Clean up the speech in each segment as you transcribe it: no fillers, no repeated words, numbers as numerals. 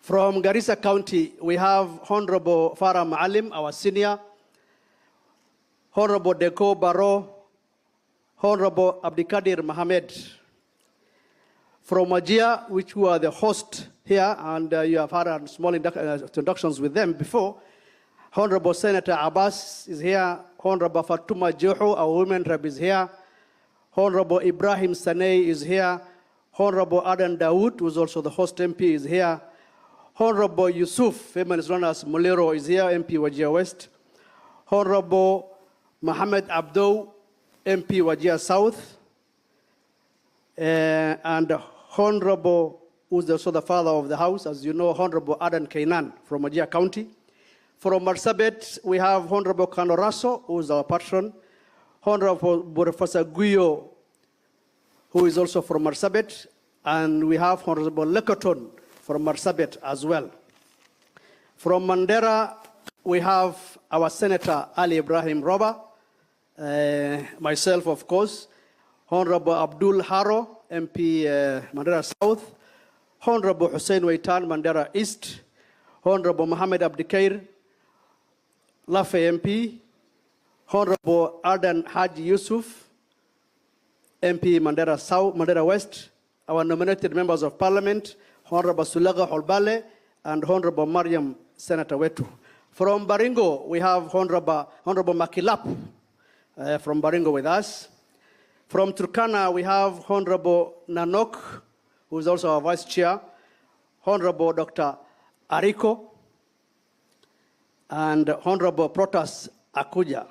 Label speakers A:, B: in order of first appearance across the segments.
A: From Garissa County, we have Honorable Farah Maalim, our senior, Honorable Deko Baro, Honorable Abdikadir Mohamed. From Wajir, which we are the host here, and you have had small introductions with them before, Honorable Senator Abbas is here, Honorable Fatuma Joho, our women rep, is here, Honorable Ibrahim Sanei is here, Honorable Adan Dawood, who is also the host MP, is here, Honorable Yusuf, famous known as Mulero, is here, MP Wajir West, Honorable Mohammed Abdo, MP Wajir South, and Honorable, who's also the father of the house, as you know, Honorable Adan Kainan from Wajir County. From Marsabit, we have Honorable Kanoraso, who is our patron, Honorable Professor Guyo, who is also from Marsabit, and we have Honorable Lekoton from Marsabit as well. From Mandera, we have our Senator Ali Ibrahim Roba, myself, of course, Honorable Abdul Haro, MP Mandera South, Honorable Hussein Waitan, Mandera East, Honorable Mohammed Abdikair, Lafe MP, Honorable Ardan Haji Yusuf, MP Mandera South, Mandera West, our nominated members of Parliament, Honorable Sulaga Holbale, and Honorable Mariam Senator Wetu. From Baringo, we have Honorable Makilap from Baringo with us. From Turkana, we have Honorable Nanok, who is also our Vice Chair, Honorable Dr. Ariko, and Honorable Protas Akuja.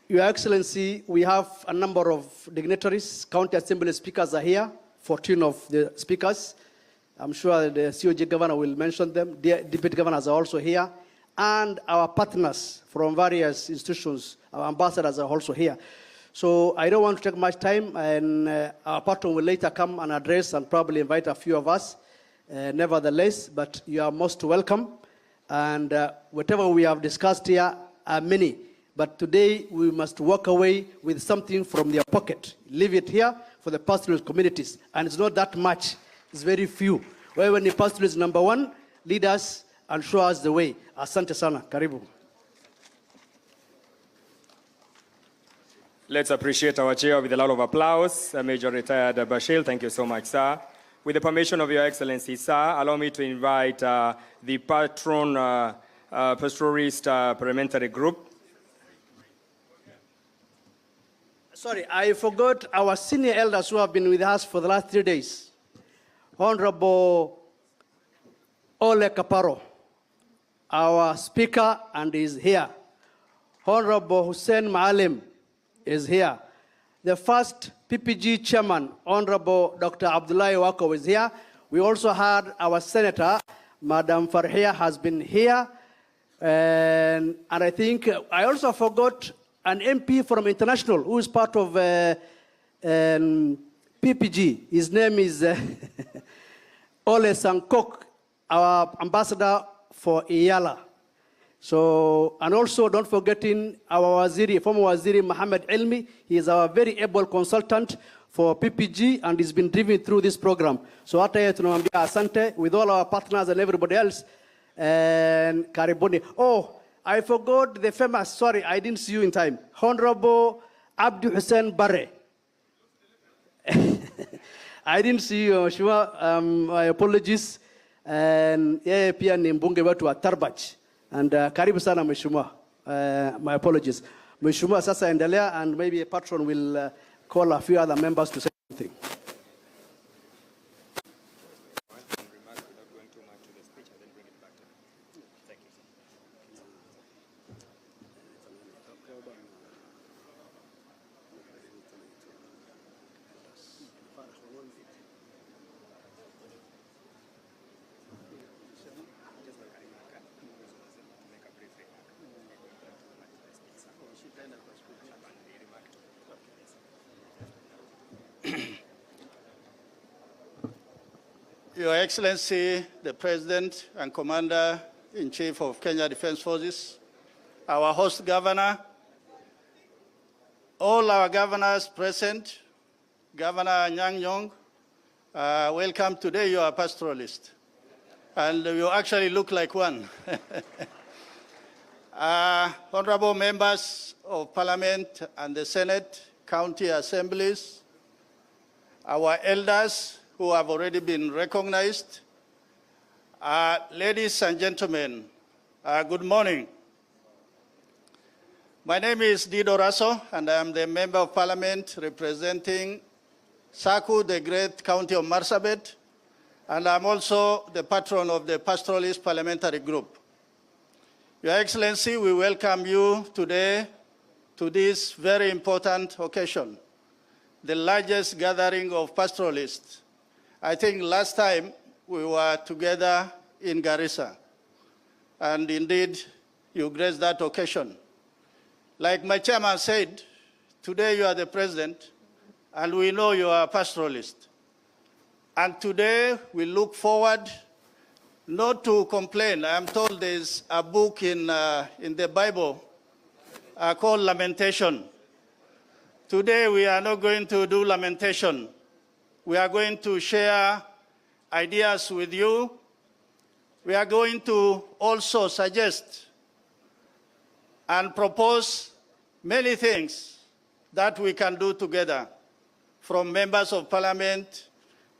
A: Your Excellency, we have a number of dignitaries. County Assembly speakers are here, 14 of the speakers. I'm sure the COG governor will mention them. The deputy governors are also here. And our partners from various institutions, our ambassadors are also here. So I don't want to take much time, and our patron will later come and address and probably invite a few of us. Nevertheless, but you are most welcome. And whatever we have discussed here are many. But today we must walk away with something from their pocket. Leave it here for the pastoralist communities. And it's not that much, it's very few. When the pastoralist number one, lead us and show us the way. Asante sana, karibu.
B: Let's appreciate our chair with a lot of applause. Major Retired Bashir, thank you so much, sir. With the permission of Your Excellency, sir, allow me to invite the patron pastoralist parliamentary group.
A: Sorry, I forgot our senior elders who have been with us for the last 3 days. Honorable Ole Kaparo, our speaker, and is here. Honorable Hussein Maalim is here. The first PPG chairman, Honorable Dr. Abdullahi Wako, is here. We also had our senator, Madam Farhia, has been here. And I think I also forgot an MP from International who is part of PPG. His name is Ole Sankok, our ambassador for Iyala. So, and also don't forgetting our Waziri, former Waziri Mohammed Elmi. He is our very able consultant for PPG and he's been driven through this program. So hata yetu tunamwambia asante with all our partners and everybody else. And karibuni. Oh, I forgot the famous, sorry, I didn't see you in time. Honorable Abdi Hussein Barre. I didn't see you, Shua. My apologies. And yeah, pia ni mbunge wetu wa Tarbach. And karibu sana Mheshimiwa. My apologies. Mheshimiwa sasa endelea, and maybe a patron will call a few other members to say something.
C: Your Excellency, the President and Commander-in-Chief of Kenya Defense Forces, our host governor, all our governors present, Governor Nyang Yong, Welcome. Today you are a pastoralist, and you actually look like one. Honorable members of Parliament and the Senate, county assemblies, our elders who have already been recognized, ladies and gentlemen, good morning. My name is Dido Raso, and I am the Member of Parliament representing Saku, the great county of Marsabit, and I'm also the patron of the Pastoralist Parliamentary Group. Your Excellency, we welcome you today to this very important occasion, the largest gathering of pastoralists. I think last time we were together in Garissa, and indeed you graced that occasion. Like my chairman said, today you are the president, and we know you are a pastoralist. And today we look forward not to complain. I am told there's a book in the Bible called Lamentation. Today we are not going to do lamentation. We are going to share ideas with you. We are going to also suggest and propose many things that we can do together, from members of parliament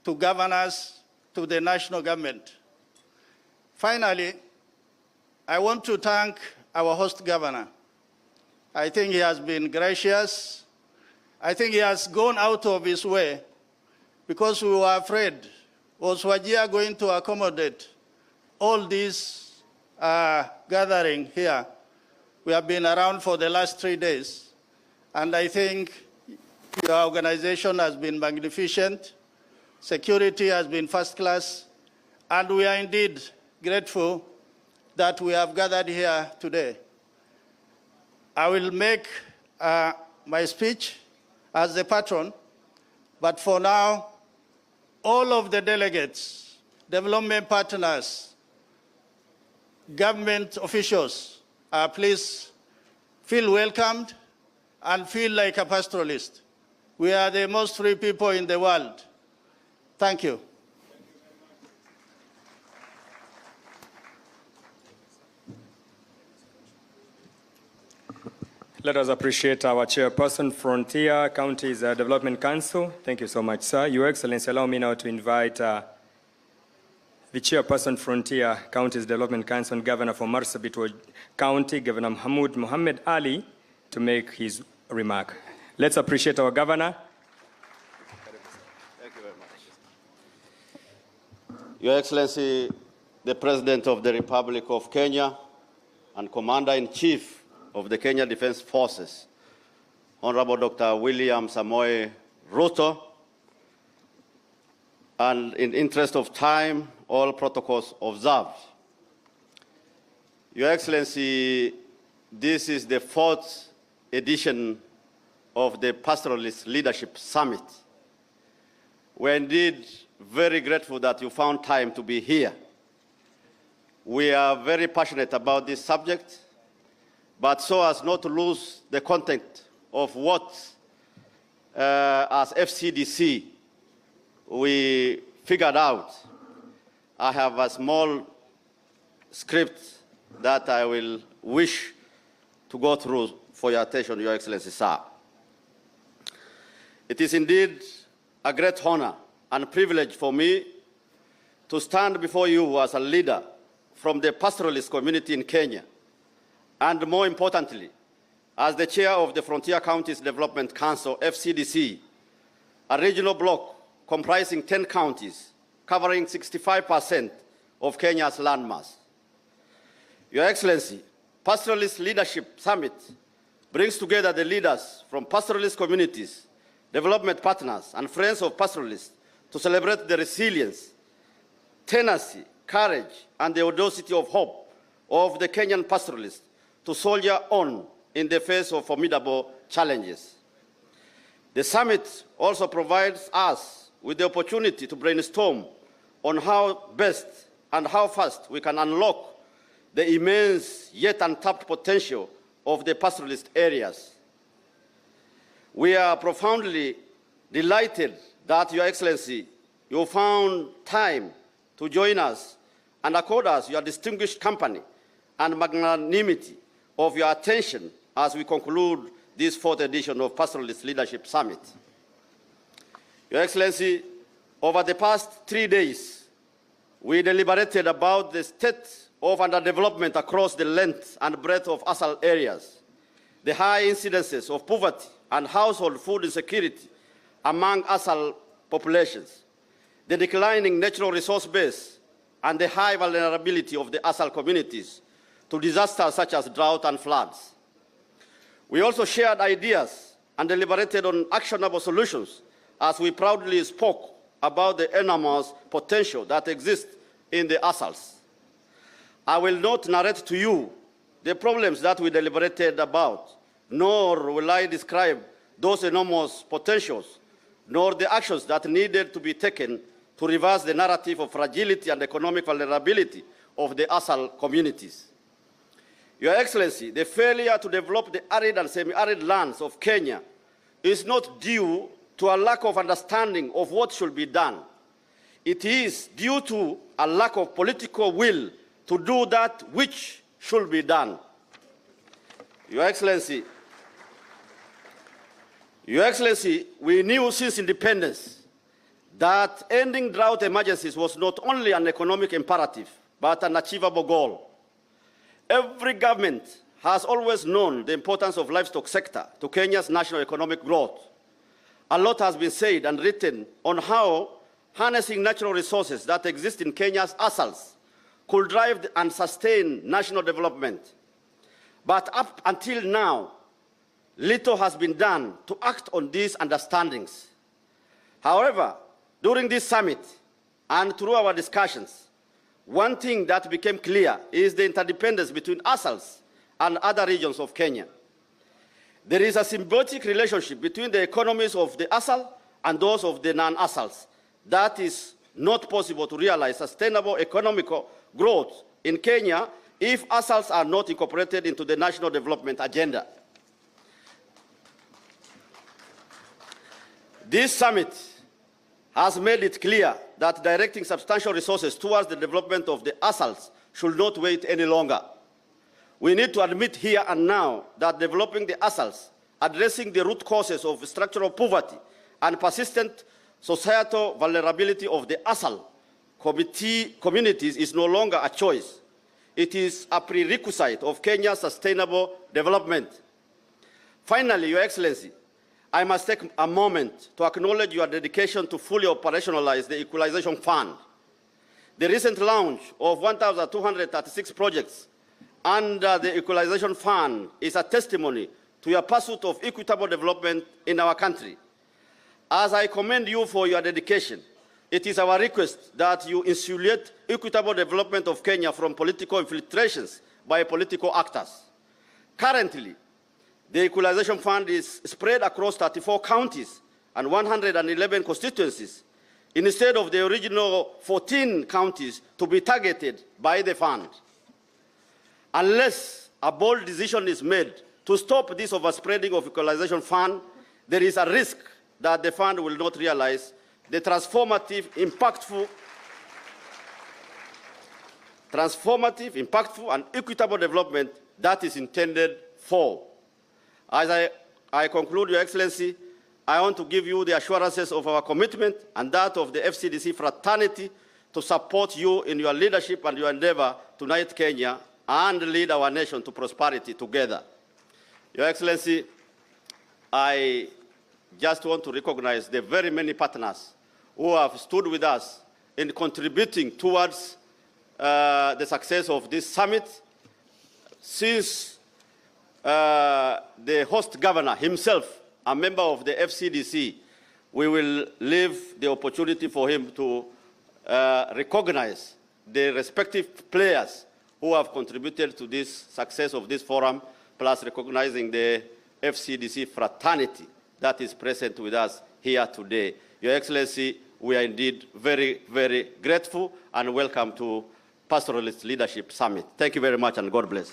C: to governors to the national government. Finally, I want to thank our host governor. I think he has been gracious. I think he has gone out of his way because we were afraid. Was Wajir going to accommodate all these gathering here? We have been around for the last 3 days, and I think your organization has been magnificent. Security has been first class, and we are indeed grateful that we have gathered here today. I will make my speech as the patron, but for now, all of the delegates, development partners, government officials, please feel welcomed and feel like a pastoralist. We are the most free people in the world. Thank you.
B: Let us appreciate our chairperson, Frontier Counties Development Council. Thank you so much, sir. Your Excellency, allow me now to invite the chairperson, Frontier Counties Development Council and Governor for Marsabit County, Governor Mahmoud Mohammed Ali, to make his remark. Let's appreciate our governor.
D: Thank you very much. Your Excellency, the President of the Republic of Kenya and Commander-in-Chief of the Kenya Defense Forces, Honorable Dr. William Samoei Ruto, and in interest of time, all protocols observed. Your Excellency, this is the 4th edition of the Pastoralist Leadership Summit. We're indeed very grateful that you found time to be here. We are very passionate about this subject, but so as not to lose the content of what, as FCDC, we figured out. I have a small script that I will wish to go through for your attention, Your Excellency, sir. It is indeed a great honor and privilege for me to stand before you as a leader from the pastoralist community in Kenya, and more importantly, as the chair of the Frontier Counties Development Council, FCDC, a regional bloc comprising 10 counties, covering 65% of Kenya's landmass. Your Excellency, Pastoralist Leadership Summit brings together the leaders from pastoralist communities, development partners, and friends of pastoralists to celebrate the resilience, tenacity, courage, and the audacity of hope of the Kenyan pastoralists to soldier on in the face of formidable challenges. The summit also provides us with the opportunity to brainstorm on how best and how fast we can unlock the immense yet untapped potential of the pastoralist areas. We are profoundly delighted that Your Excellency you found time to join us and accord us your distinguished company and magnanimity of your attention as we conclude this fourth edition of Pastoralist Leadership Summit. Your Excellency, over the past 3 days, we deliberated about the state of underdevelopment across the length and breadth of ASAL areas, the high incidences of poverty and household food insecurity among ASAL populations, the declining natural resource base, and the high vulnerability of the ASAL communities to disasters such as drought and floods. We also shared ideas and deliberated on actionable solutions as we proudly spoke about the enormous potential that exists in the ASALs. I will not narrate to you the problems that we deliberated about, nor will I describe those enormous potentials, nor the actions that needed to be taken to reverse the narrative of fragility and economic vulnerability of the ASAL communities. Your Excellency, the failure to develop the arid and semi-arid lands of Kenya is not due to a lack of understanding of what should be done. It is due to a lack of political will to do that which should be done. Your Excellency, we knew since independence that ending drought emergencies was not only an economic imperative, but an achievable goal. Every government has always known the importance of livestock sector to Kenya's national economic growth. A lot has been said and written on how harnessing natural resources that exist in Kenya's ASALs could drive and sustain national development. But up until now, little has been done to act on these understandings. However, during this summit and through our discussions, one thing that became clear is the interdependence between ASALs and other regions of Kenya. There is a symbiotic relationship between the economies of the ASAL and those of the non-ASALs that is not possible to realize sustainable economic growth in Kenya if ASALs are not incorporated into the national development agenda. This summit has made it clear that directing substantial resources towards the development of the ASALs should not wait any longer. We need to admit here and now that developing the ASALs, addressing the root causes of structural poverty and persistent societal vulnerability of the ASAL communities is no longer a choice. It is a prerequisite of Kenya's sustainable development. Finally, Your Excellency, I must take a moment to acknowledge your dedication to fully operationalize the Equalization Fund. The recent launch of 1,236 projects under the Equalization Fund is a testimony to your pursuit of equitable development in our country. As I commend you for your dedication, it is our request that you insulate equitable development of Kenya from political infiltrations by political actors. Currently, the Equalization Fund is spread across 34 counties and 111 constituencies, instead of the original 14 counties to be targeted by the fund. Unless a bold decision is made to stop this overspreading of Equalization Fund, there is a risk that the fund will not realize the transformative, impactful, and equitable development that is intended for. As I conclude, Your Excellency, I want to give you the assurances of our commitment and that of the FCDC fraternity to support you in your leadership and your endeavor to unite Kenya and lead our nation to prosperity together. Your Excellency, I just want to recognize the very many partners who have stood with us in contributing towards the success of this summit. Since the host governor himself, a member of the FCDC, we will leave the opportunity for him to recognize the respective players who have contributed to this success of this forum, plus recognizing the FCDC fraternity that is present with us here today. Your Excellency, we are indeed very, very grateful and welcome to Pastoralist Leadership Summit. Thank you very much and God bless.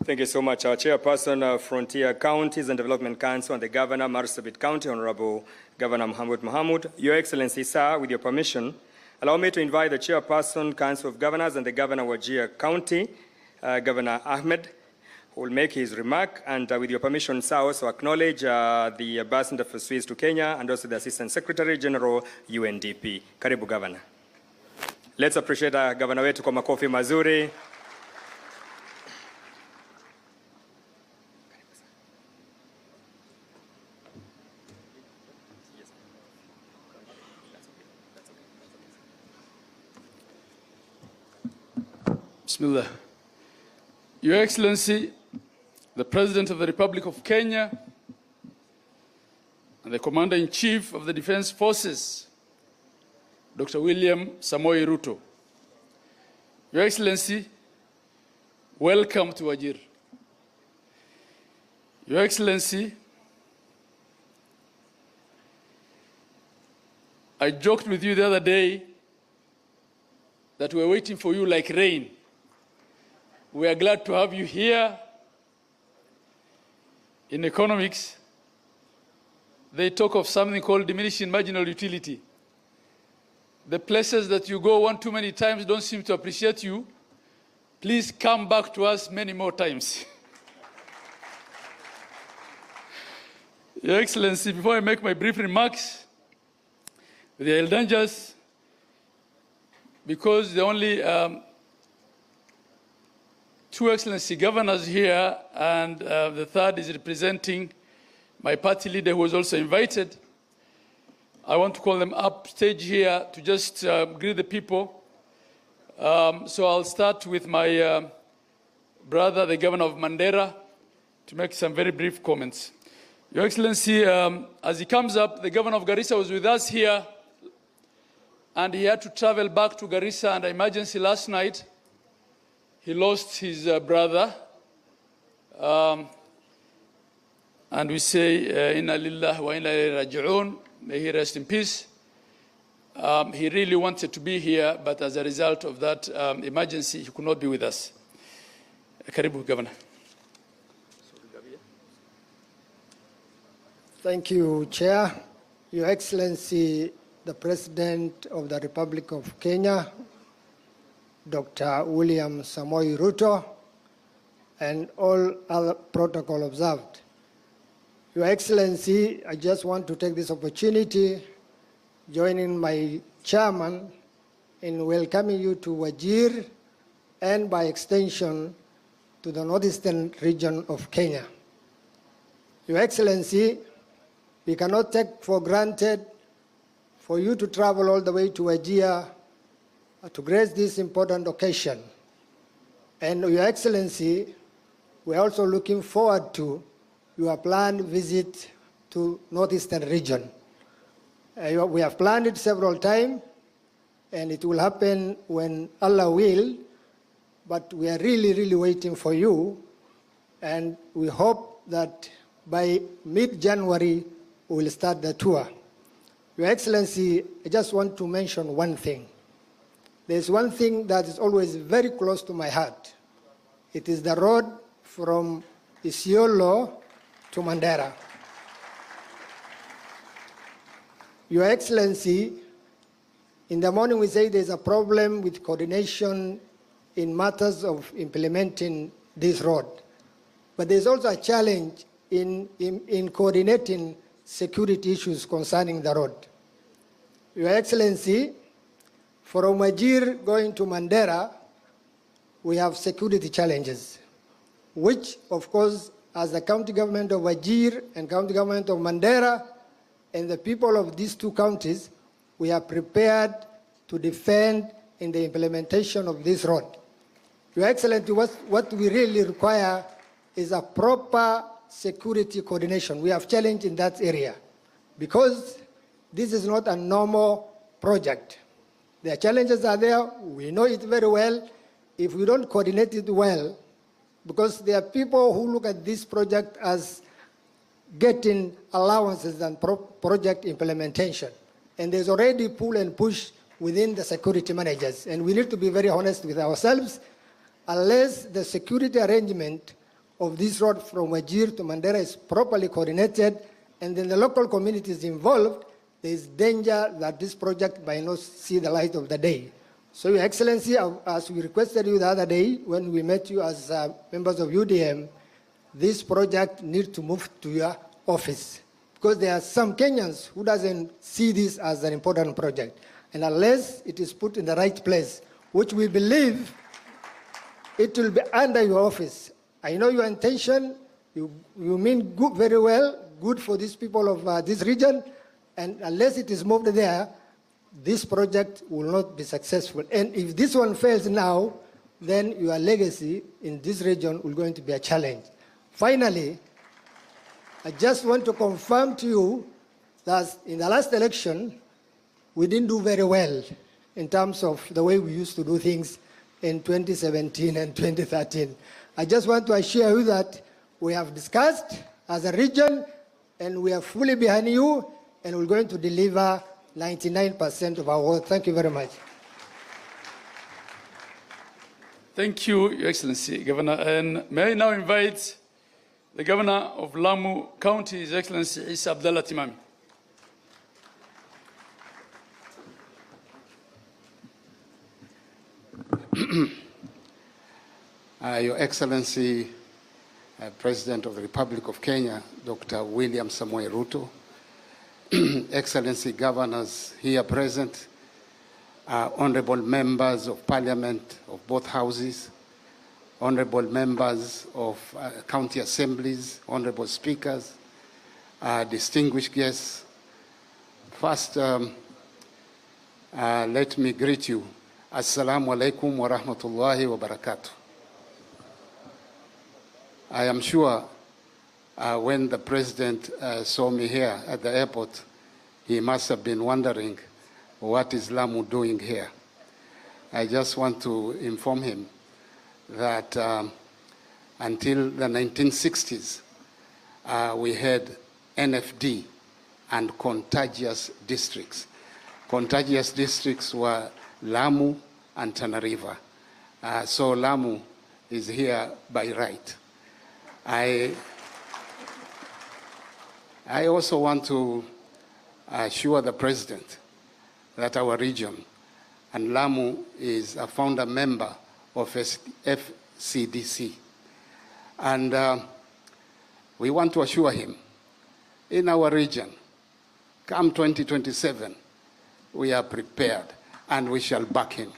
B: Thank you so much. Our chairperson of Frontier Counties and Development Council and the Governor, Marsabit County, Honorable Governor Mohamud. Your Excellency, sir, with your permission, allow me to invite the chairperson, Council of Governors, and the Governor of Wajir County, Governor Ahmed, who will make his remark. And with your permission, sir, also acknowledge the Ambassador for Swiss to Kenya and also the Assistant Secretary General, UNDP. Karibu, Governor. Let's appreciate Governor wetu kwa makofi mazuri.
E: Bismillah. Your Excellency, the President of the Republic of Kenya and the Commander-in-Chief of the Defense Forces, Dr. William Samoei Ruto. Your Excellency, welcome to Wajir. Your Excellency, I joked with you the other day that we're waiting for you like rain. We are glad to have you here. In economics, they talk of something called diminishing marginal utility. The places that you go one too many times don't seem to appreciate you. Please come back to us many more times. Your Excellency, before I make my brief remarks, the Eldangers, because the only two Excellency governors here, and the third is representing my party leader who was also invited. I want to call them up stage here to just greet the people. So I'll start with my brother, the governor of Mandera, to make some very brief comments. Your Excellency, as he comes up, the governor of Garissa was with us here, and he had to travel back to Garissa under emergency last night. He lost his brother, and we say, Inna lillahi wa inna ilayhi raji'un. May he rest in peace. He really wanted to be here, but as a result of that emergency, he could not be with us. Karibu, Governor.
F: Thank you, Chair. Your Excellency, the President of the Republic of Kenya, Dr. William Samoei Ruto, and all other protocol observed. Your Excellency, I just want to take this opportunity, joining my chairman in welcoming you to Wajir and by extension to the northeastern region of Kenya. Your Excellency, we cannot take for granted for you to travel all the way to Wajir to grace this important occasion. And Your Excellency, we're also looking forward to your planned visit to northeastern region. We have planned it several times, and it will happen when Allah will, but we are really, really waiting for you, and we hope that by mid-January, we will start the tour. Your Excellency, I just want to mention one thing. There's one thing that is always very close to my heart. It is the road from Isiolo to Mandera. Your Excellency, in the morning we say there's a problem with coordination in matters of implementing this road. But there's also a challenge in coordinating security issues concerning the road. Your Excellency, from Wajir going to Mandera, we have security challenges, which, of course, as the county government of Wajir and county government of Mandera and the people of these two counties, we are prepared to defend in the implementation of this road. Your Excellency, what we really require is a proper security coordination. We have challenge in that area because this is not a normal project. The challenges are there, we know it very well. If we don't coordinate it well, because there are people who look at this project as getting allowances and project implementation. And there's already pull and push within the security managers. And we need to be very honest with ourselves. Unless the security arrangement of this road from Wajir to Mandera is properly coordinated, and then the local communities involved, there is danger that this project might not see the light of the day. So, Your Excellency, as we requested you the other day when we met you as members of UDM, this project needs to move to your office, because there are some Kenyans who doesn't see this as an important project. And unless it is put in the right place, which we believe it will be under your office. I know your intention, you mean good, very well, good for these people of this region, and unless it is moved there, this project will not be successful. And if this one fails now, then your legacy in this region will going to be a challenge. Finally, I just want to confirm to you that in the last election, we didn't do very well in terms of the way we used to do things in 2017 and 2013. I just want to assure you that we have discussed as a region, and we are fully behind you, and we're going to deliver 99% of our work. Thank you very much.
E: Thank you, Your Excellency, Governor. And may I now invite the Governor of Lamu County, His Excellency Isa Abdallah Timami.
G: Your Excellency, President of the Republic of Kenya, Dr. William Samoei Ruto, Excellency Governors here present, Honorable Members of Parliament of both houses, Honorable Members of County Assemblies, Honorable Speakers, distinguished guests. First, let me greet you. Assalamu alaikum wa rahmatullahi wa barakatuh. I am sure when the President saw me here at the airport, he must have been wondering, what is Lamu doing here? I just want to inform him that until the 1960s, we had NFD and contagious districts. Contagious districts were Lamu and Tana River. So Lamu is here by right. I also want to assure the President that our region, and Lamu is a founder member of FCDC. And we want to assure him, in our region, come 2027, we are prepared and we shall back him.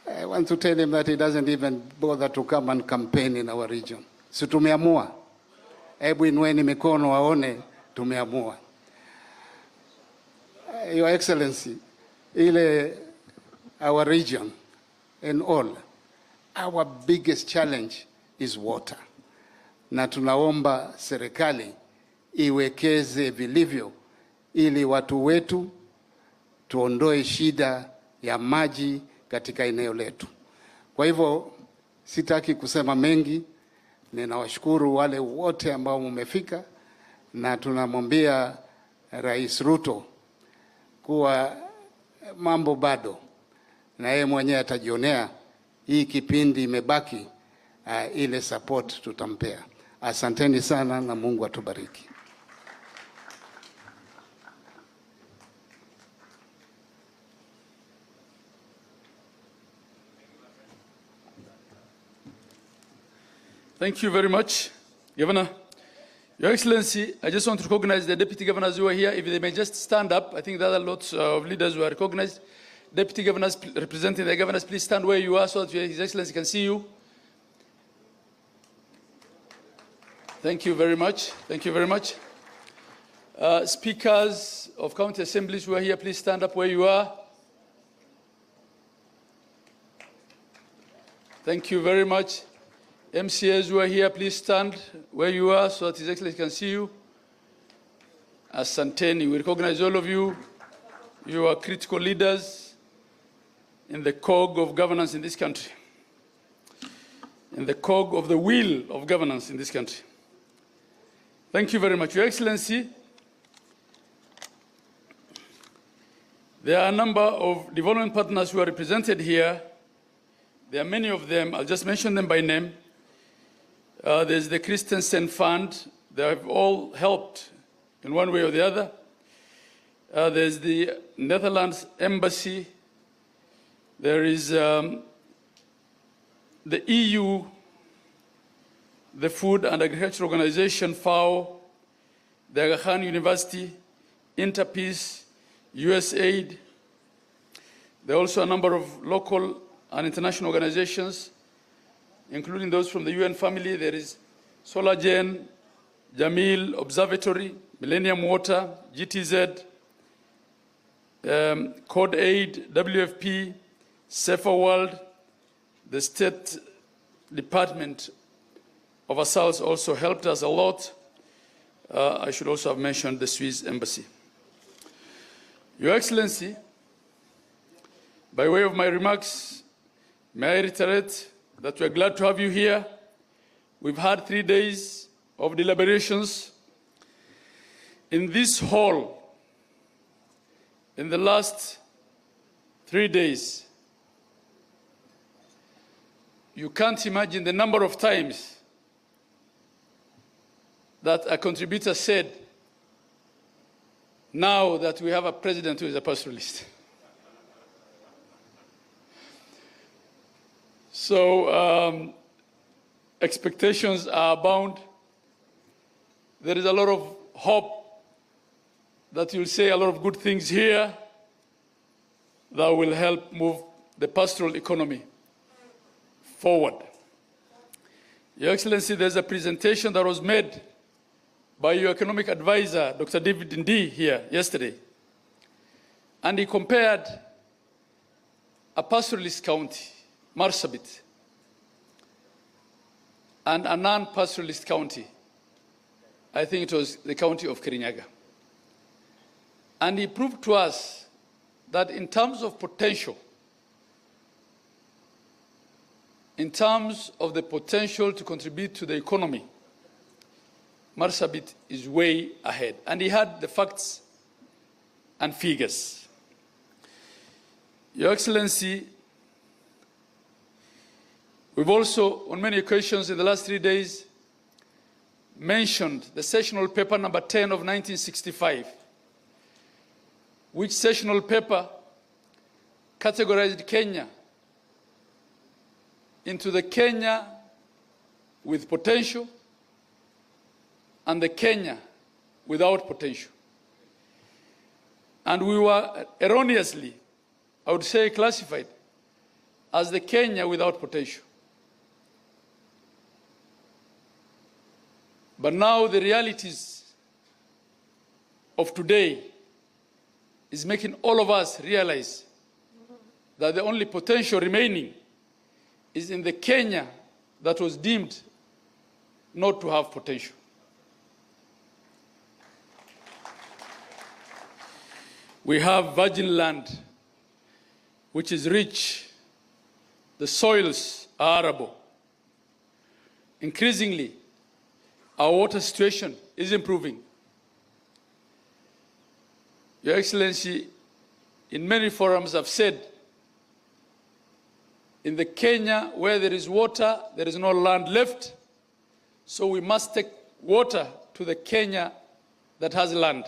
G: I want to tell him that he doesn't even bother to come and campaign in our region. Si tumeamua. Hebu inueni mikono waone tumeamua. Your Excellency, our region and all, our biggest challenge is water. Na tunaomba serikali iwekeze vilivyo ili watu wetu tuondoe shida ya maji katika eneo letu. Kwa hivyo sitaki kusema mengi, ninawashukuru wale wote ambao mmefika, na tunamwambia Rais Ruto kuwa mambo bado, na yeye mwenyewe atajionea hii kipindi imebaki, ile support tutampea. Asanteni sana na Mungu atubariki.
E: Thank you very much, Governor. Your Excellency, I just want to recognize the Deputy Governors who are here. If they may just stand up. I think there are lots of leaders who are recognized. Deputy Governors representing the Governors, please stand where you are so that His Excellency can see you. Thank you very much. Thank you very much. Speakers of County Assemblies who are here, please stand up where you are. Thank you very much. MCAs who are here, please stand where you are so that His Excellency can see you. Asanteni, we recognize all of you. You are critical leaders in the cog of governance in this country, in the cog of the wheel of governance in this country. Thank you very much. Your Excellency, there are a number of development partners who are represented here. There are many of them. I'll just mention them by name. There's the Christensen Fund. They have all helped in one way or the other. There's the Netherlands Embassy. There is the EU, the Food and Agriculture Organization, FAO, the Aga Khan University, Interpeace, USAID. There are also a number of local and international organizations, including those from the UN family. There is SolarGen, Jamil Observatory, Millennium Water, GTZ, Code Aid, WFP, Safer World. The State Department of Assaults also helped us a lot. I should also have mentioned the Swiss Embassy. Your Excellency, by way of my remarks, may I reiterate that we are glad to have you here. We've had 3 days of deliberations in this hall. In the last 3 days, you can't imagine the number of times that a contributor said, now that we have a president who is a pastoralist. So expectations are abound. There is a lot of hope that you'll say a lot of good things here that will help move the pastoral economy forward. Your Excellency, there's a presentation that was made by your economic advisor, Dr. David Ndi, here yesterday. And he compared a pastoralist county, Marsabit, and a non-pastoralist county. I think it was the county of Kirinyaga. And he proved to us that in terms of potential, in terms of the potential to contribute to the economy, Marsabit is way ahead. And he had the facts and figures. Your Excellency, we've also, on many occasions in the last 3 days, mentioned the sessional paper number 10 of 1965, which sessional paper categorized Kenya into the Kenya with potential and the Kenya without potential. And we were erroneously, I would say, classified as the Kenya without potential. But now the realities of today is making all of us realize that the only potential remaining is in the Kenya that was deemed not to have potential. We have virgin land, which is rich. The soils are arable. Increasingly, our water situation is improving. Your Excellency, in many forums I've said, in the Kenya where there is water, there is no land left, so we must take water to the Kenya that has land,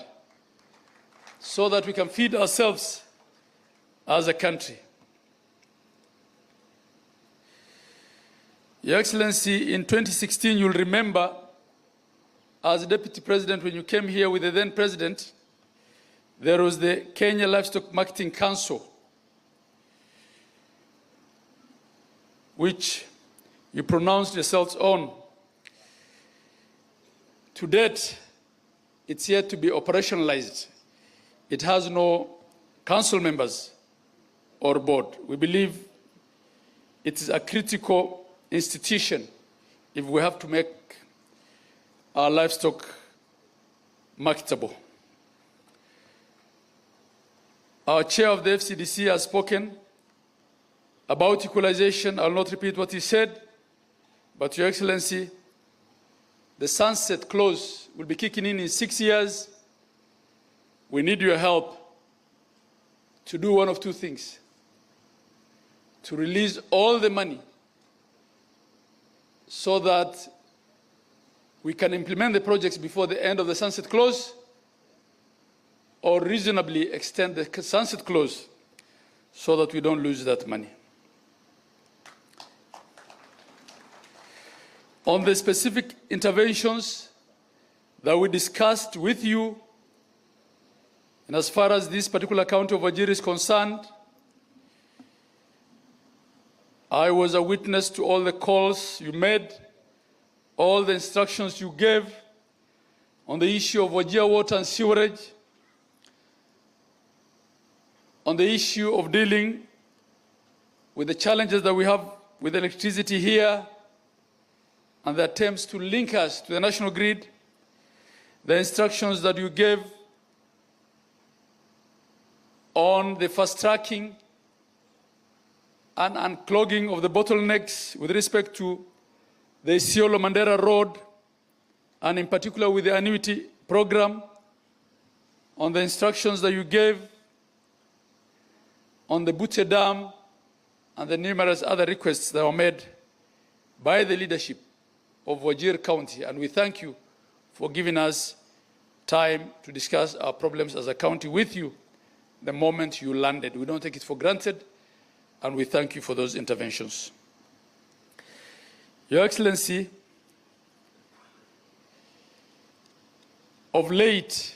E: so that we can feed ourselves as a country. Your Excellency, in 2016, you'll remember, as Deputy President, when you came here with the then President, there was the Kenya Livestock Marketing Council, which you pronounced yourselves on. To date, it's yet to be operationalized. It has no council members or board. We believe it is a critical institution if we have to make our livestock marketable. Our chair of the FCDC has spoken about equalization. I will not repeat what he said, but Your Excellency, the sunset clause will be kicking in 6 years. We need your help to do one of two things: to release all the money so that we can implement the projects before the end of the sunset clause, or reasonably extend the sunset clause so that we don't lose that money. On the specific interventions that we discussed with you, and as far as this particular county of Wajir is concerned, I was a witness to all the calls you made, all the instructions you gave on the issue of Wajir water and sewerage, on the issue of dealing with the challenges that we have with electricity here, and the attempts to link us to the national grid, the instructions that you gave on the fast-tracking and unclogging of the bottlenecks with respect to the Isiolo-Mandera Road, and in particular with the annuity program, on the instructions that you gave on the Bute Dam, and the numerous other requests that were made by the leadership of Wajir County. And we thank you for giving us time to discuss our problems as a county with you the moment you landed. We don't take it for granted, and we thank you for those interventions. Your Excellency, of late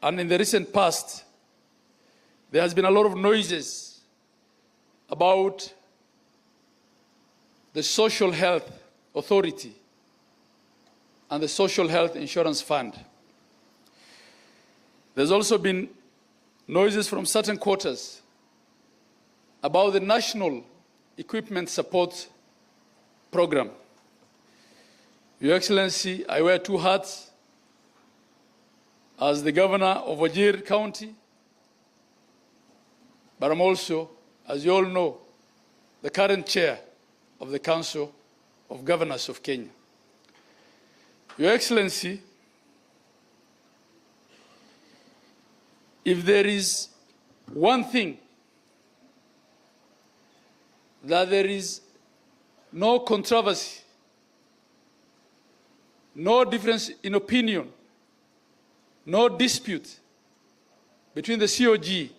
E: and in the recent past, there has been a lot of noises about the Social Health Authority and the Social Health Insurance Fund. There's also been noises from certain quarters about the National Equipment Support Program. Your Excellency, I wear two hats as the governor of Wajir County, but I'm also, as you all know, the current chair of the Council of Governors of Kenya. Your Excellency, if there is one thing that there is no controversy, no difference in opinion, no dispute between the COG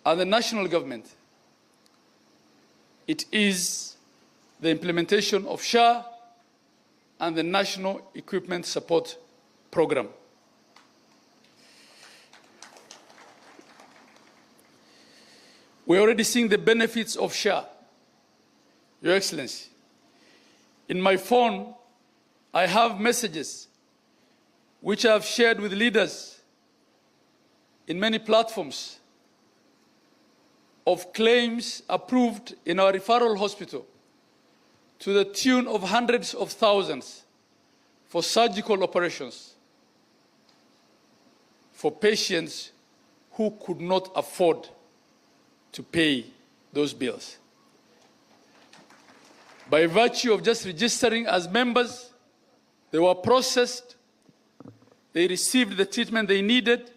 E: and the national government, it is the implementation of SHA and the National Equipment Support Program. We're already seeing the benefits of SHA, Your Excellency. In my phone, I have messages which I have shared with leaders in many platforms of claims approved in our referral hospital to the tune of hundreds of thousands for surgical operations for patients who could not afford to pay those bills. By virtue of just registering as members, they were processed, they received the treatment they needed,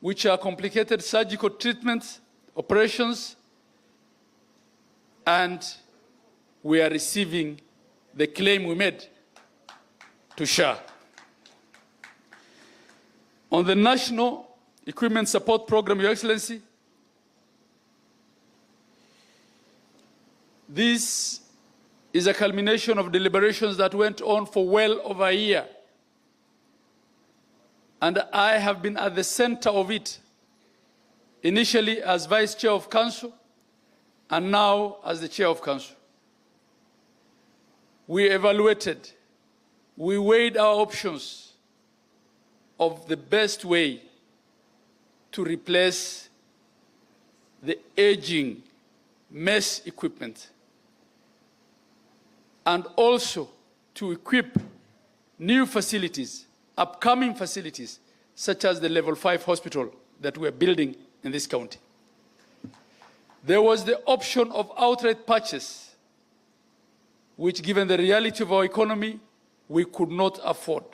E: which are complicated surgical treatments, operations, and we are receiving the claim we made to SHA. On the National Equipment Support Program, Your Excellency, this is a culmination of deliberations that went on for well over a year. And I have been at the center of it, initially as Vice Chair of Council, and now as the Chair of Council. We evaluated, we weighed our options of the best way to replace the aging mesh equipment, and also to equip new facilities, upcoming facilities, such as the Level 5 hospital that we're building in this county. There was the option of outright purchase, which, given the reality of our economy, we could not afford.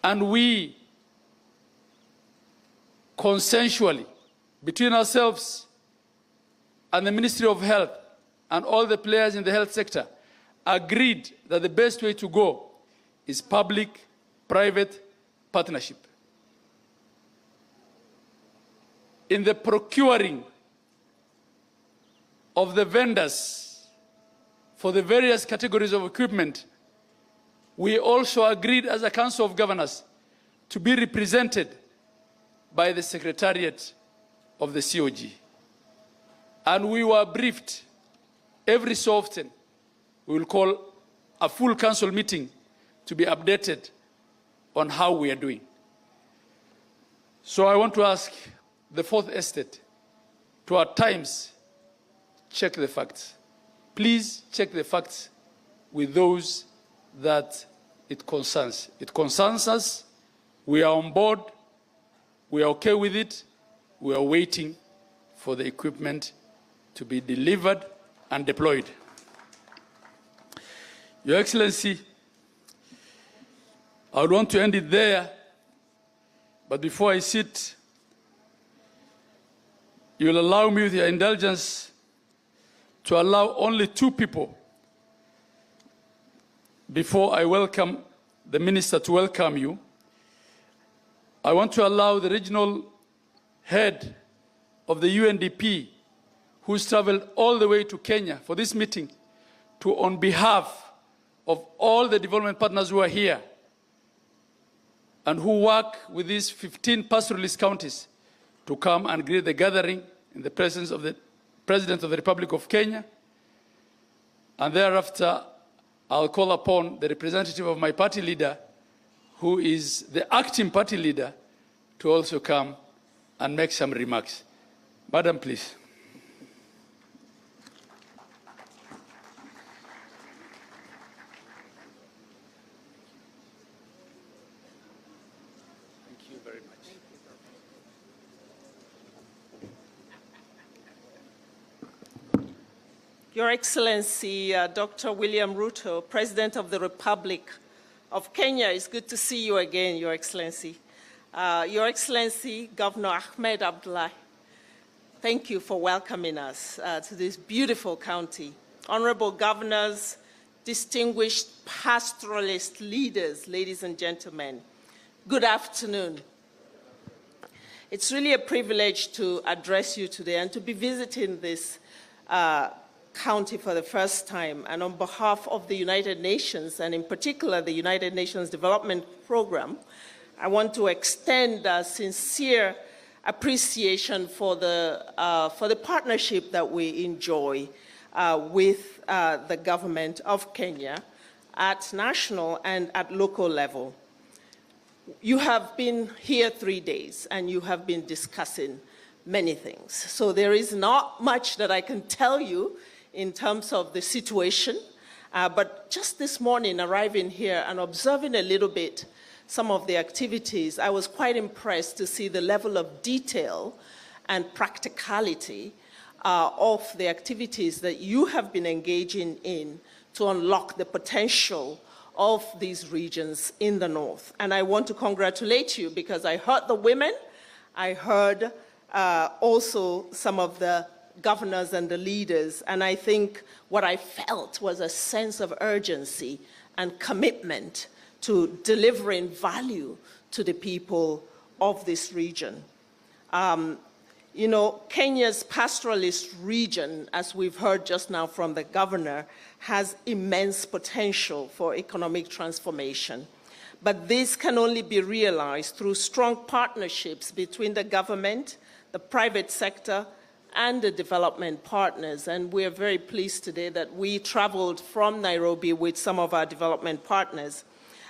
E: And we, consensually, between ourselves and the Ministry of Health and all the players in the health sector, agreed that the best way to go is public-private partnership. In the procuring of the vendors for the various categories of equipment, we also agreed as a Council of Governors to be represented by the Secretariat of the COG. And we were briefed every so often. We will call a full council meeting to be updated on how we are doing. So I want to ask the Fourth Estate to at times check the facts. Please check the facts with those that it concerns. It concerns us. We are on board. We are okay with it. We are waiting for the equipment to be delivered and deployed. Your Excellency, I would want to end it there, but before I sit, you will allow me, with your indulgence, to allow only 2 people before I welcome the Minister to welcome you. I want to allow the regional head of the UNDP, who's traveled all the way to Kenya for this meeting, to, on behalf of all the development partners who are here and who work with these 15 pastoralist counties, to come and greet the gathering in the presence of the President of the Republic of Kenya. And thereafter, I'll call upon the representative of my party leader, who is the acting party leader, to also come and make some remarks. Madam, please. Thank you very much.
H: Your Excellency, Dr. William Ruto, President of the Republic of Kenya, it's good to see you again, Your Excellency. Your Excellency, Governor Ahmed Abdullahi, thank you for welcoming us to this beautiful county. Honorable governors, distinguished pastoralist leaders, ladies and gentlemen, good afternoon. It's really a privilege to address you today and to be visiting this county for the first time. And on behalf of the United Nations, and in particular the United Nations Development Program, I want to extend a sincere appreciation for the partnership that we enjoy with the government of Kenya at national and at local level. You have been here 3 days and you have been discussing many things. So there is not much that I can tell you in terms of the situation, but just this morning arriving here and observing a little bit some of the activities, I was quite impressed to see the level of detail and practicality of the activities that you have been engaging in to unlock the potential of these regions in the north. And I want to congratulate you because I heard the women, I heard also some of the governors and the leaders, and I think what I felt was a sense of urgency and commitment to delivering value to the people of this region. You know, Kenya's pastoralist region, as we've heard just now from the governor, has immense potential for economic transformation. But this can only be realized through strong partnerships between the government, the private sector, and the development partners. And we are very pleased today that we traveled from Nairobi with some of our development partners.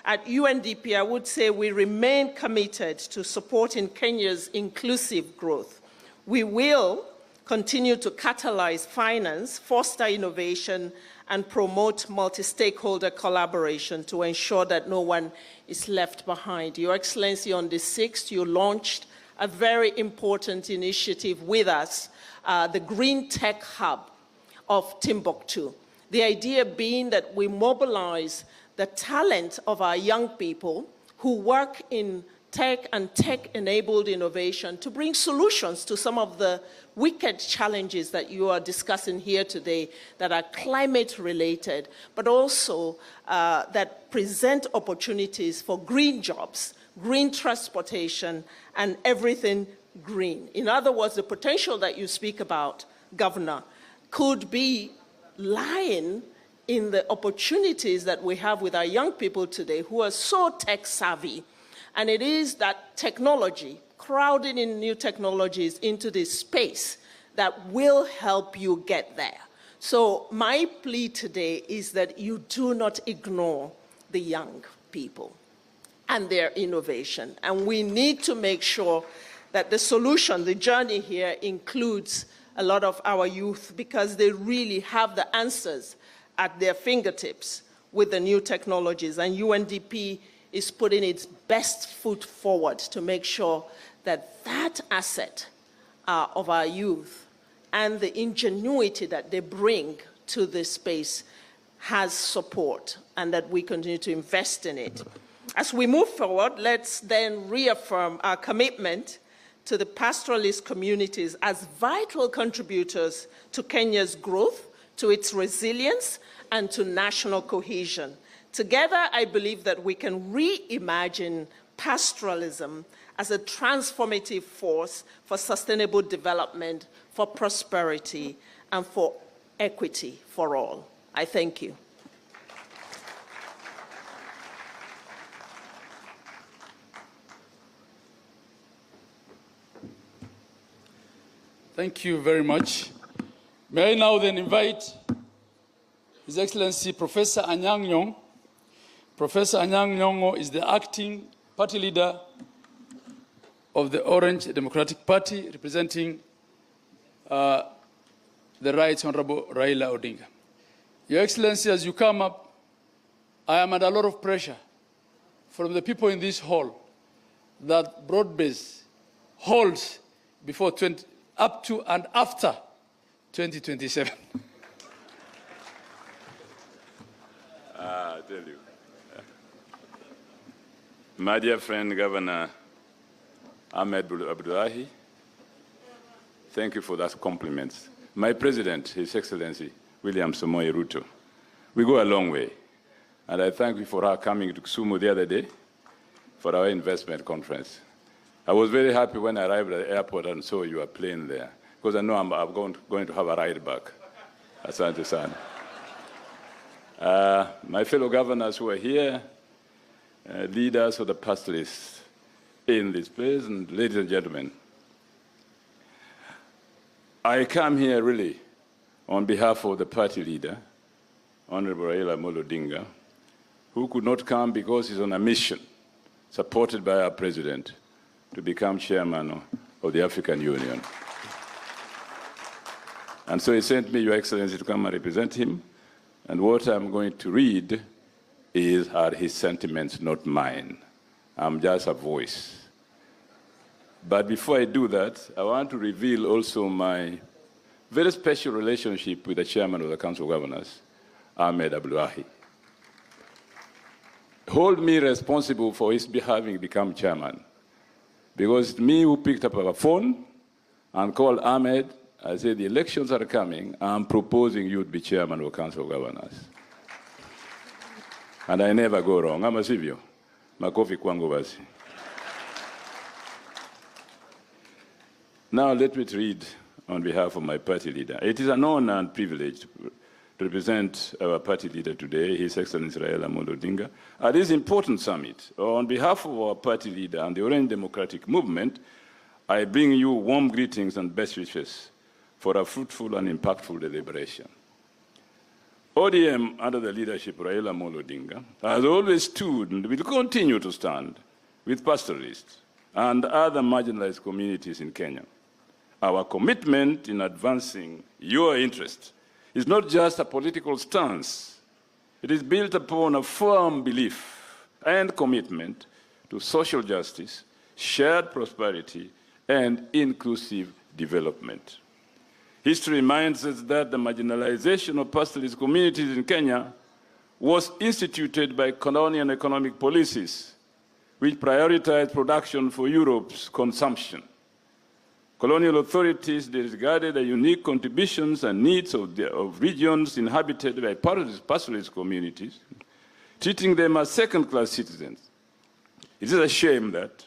H: At UNDP, I would say we remain committed to supporting Kenya's inclusive growth. We will continue to catalyze finance, foster innovation, and promote multi-stakeholder collaboration to ensure that no one is left behind. Your Excellency, on the 6th, you launched a very important initiative with us, the Green Tech Hub of Timbuktu. The idea being that we mobilize the talent of our young people who work in tech and tech-enabled innovation to bring solutions to some of the wicked challenges that you are discussing here today that are climate-related, but also that present opportunities for green jobs, green transportation, and everything green. In other words, the potential that you speak about, Governor, could be lying in the opportunities that we have with our young people today who are so tech-savvy. And it is that technology, crowding in new technologies into this space, that will help you get there. So my plea today is that you do not ignore the young people and their innovation. And we need to make sure that the solution, the journey here, includes a lot of our youth, because they really have the answers at their fingertips with the new technologies. And UNDP is putting its best foot forward to make sure that that asset of our youth and the ingenuity that they bring to this space has support, and that we continue to invest in it. As we move forward, let's then reaffirm our commitment to the pastoralist communities as vital contributors to Kenya's growth, to its resilience, and to national cohesion. Together, I believe that we can reimagine pastoralism as a transformative force for sustainable development, for prosperity, and for equity for all. I thank you.
E: Thank you very much. May I now then invite His Excellency Professor Anyang' Nyong'o. Professor Anyang' Nyong'o is the acting party leader of the Orange Democratic Party, representing the Right Honorable Raila Odinga. Your Excellency, as you come up, I am under a lot of pressure from the people in this hall that broad-based holds before up to and after 2027.
I: I tell you. My dear friend, Governor Ahmed Abdullahi, thank you for that compliment. My President, His Excellency William Samoei Ruto, we go a long way. And I thank you for our coming to Kisumu the other day for our investment conference. I was very happy when I arrived at the airport and saw your plane there, because I know I'm going to have a ride back. Asante sana. My fellow governors who are here, leaders of the pastoralists in this place, and ladies and gentlemen, I come here really on behalf of the party leader, Honorable Raila Odinga, who could not come because he's on a mission supported by our president to become chairman of the African Union. And so he sent me, Your Excellency, to come and represent him. And what I'm going to read are his sentiments, not mine. I'm just a voice. But before I do that, I want to reveal also my very special relationship with the chairman of the Council of Governors, Ahmed Abdullahi. Hold me responsible for his having become chairman, because it's me who picked up a phone and called Ahmed. I said, the elections are coming. I'm proposing you to be chairman of the Council of Governors. And I never go wrong. Ama sivyo? Makofi kwangu basi. Now let me read on behalf of my party leader. It is an honor and privilege to represent our party leader today, His Excellency Raila Odinga, at this important summit. On behalf of our party leader and the Orange Democratic Movement, I bring you warm greetings and best wishes for a fruitful and impactful deliberation. ODM, under the leadership of Raila Odinga, has always stood and will continue to stand with pastoralists and other marginalized communities in Kenya. Our commitment in advancing your interests is not just a political stance. It is built upon a firm belief and commitment to social justice, shared prosperity, and inclusive development. History reminds us that the marginalization of pastoralist communities in Kenya was instituted by colonial economic policies, which prioritized production for Europe's consumption. Colonial authorities disregarded the unique contributions and needs of regions inhabited by pastoralist communities, treating them as second-class citizens. It is a shame that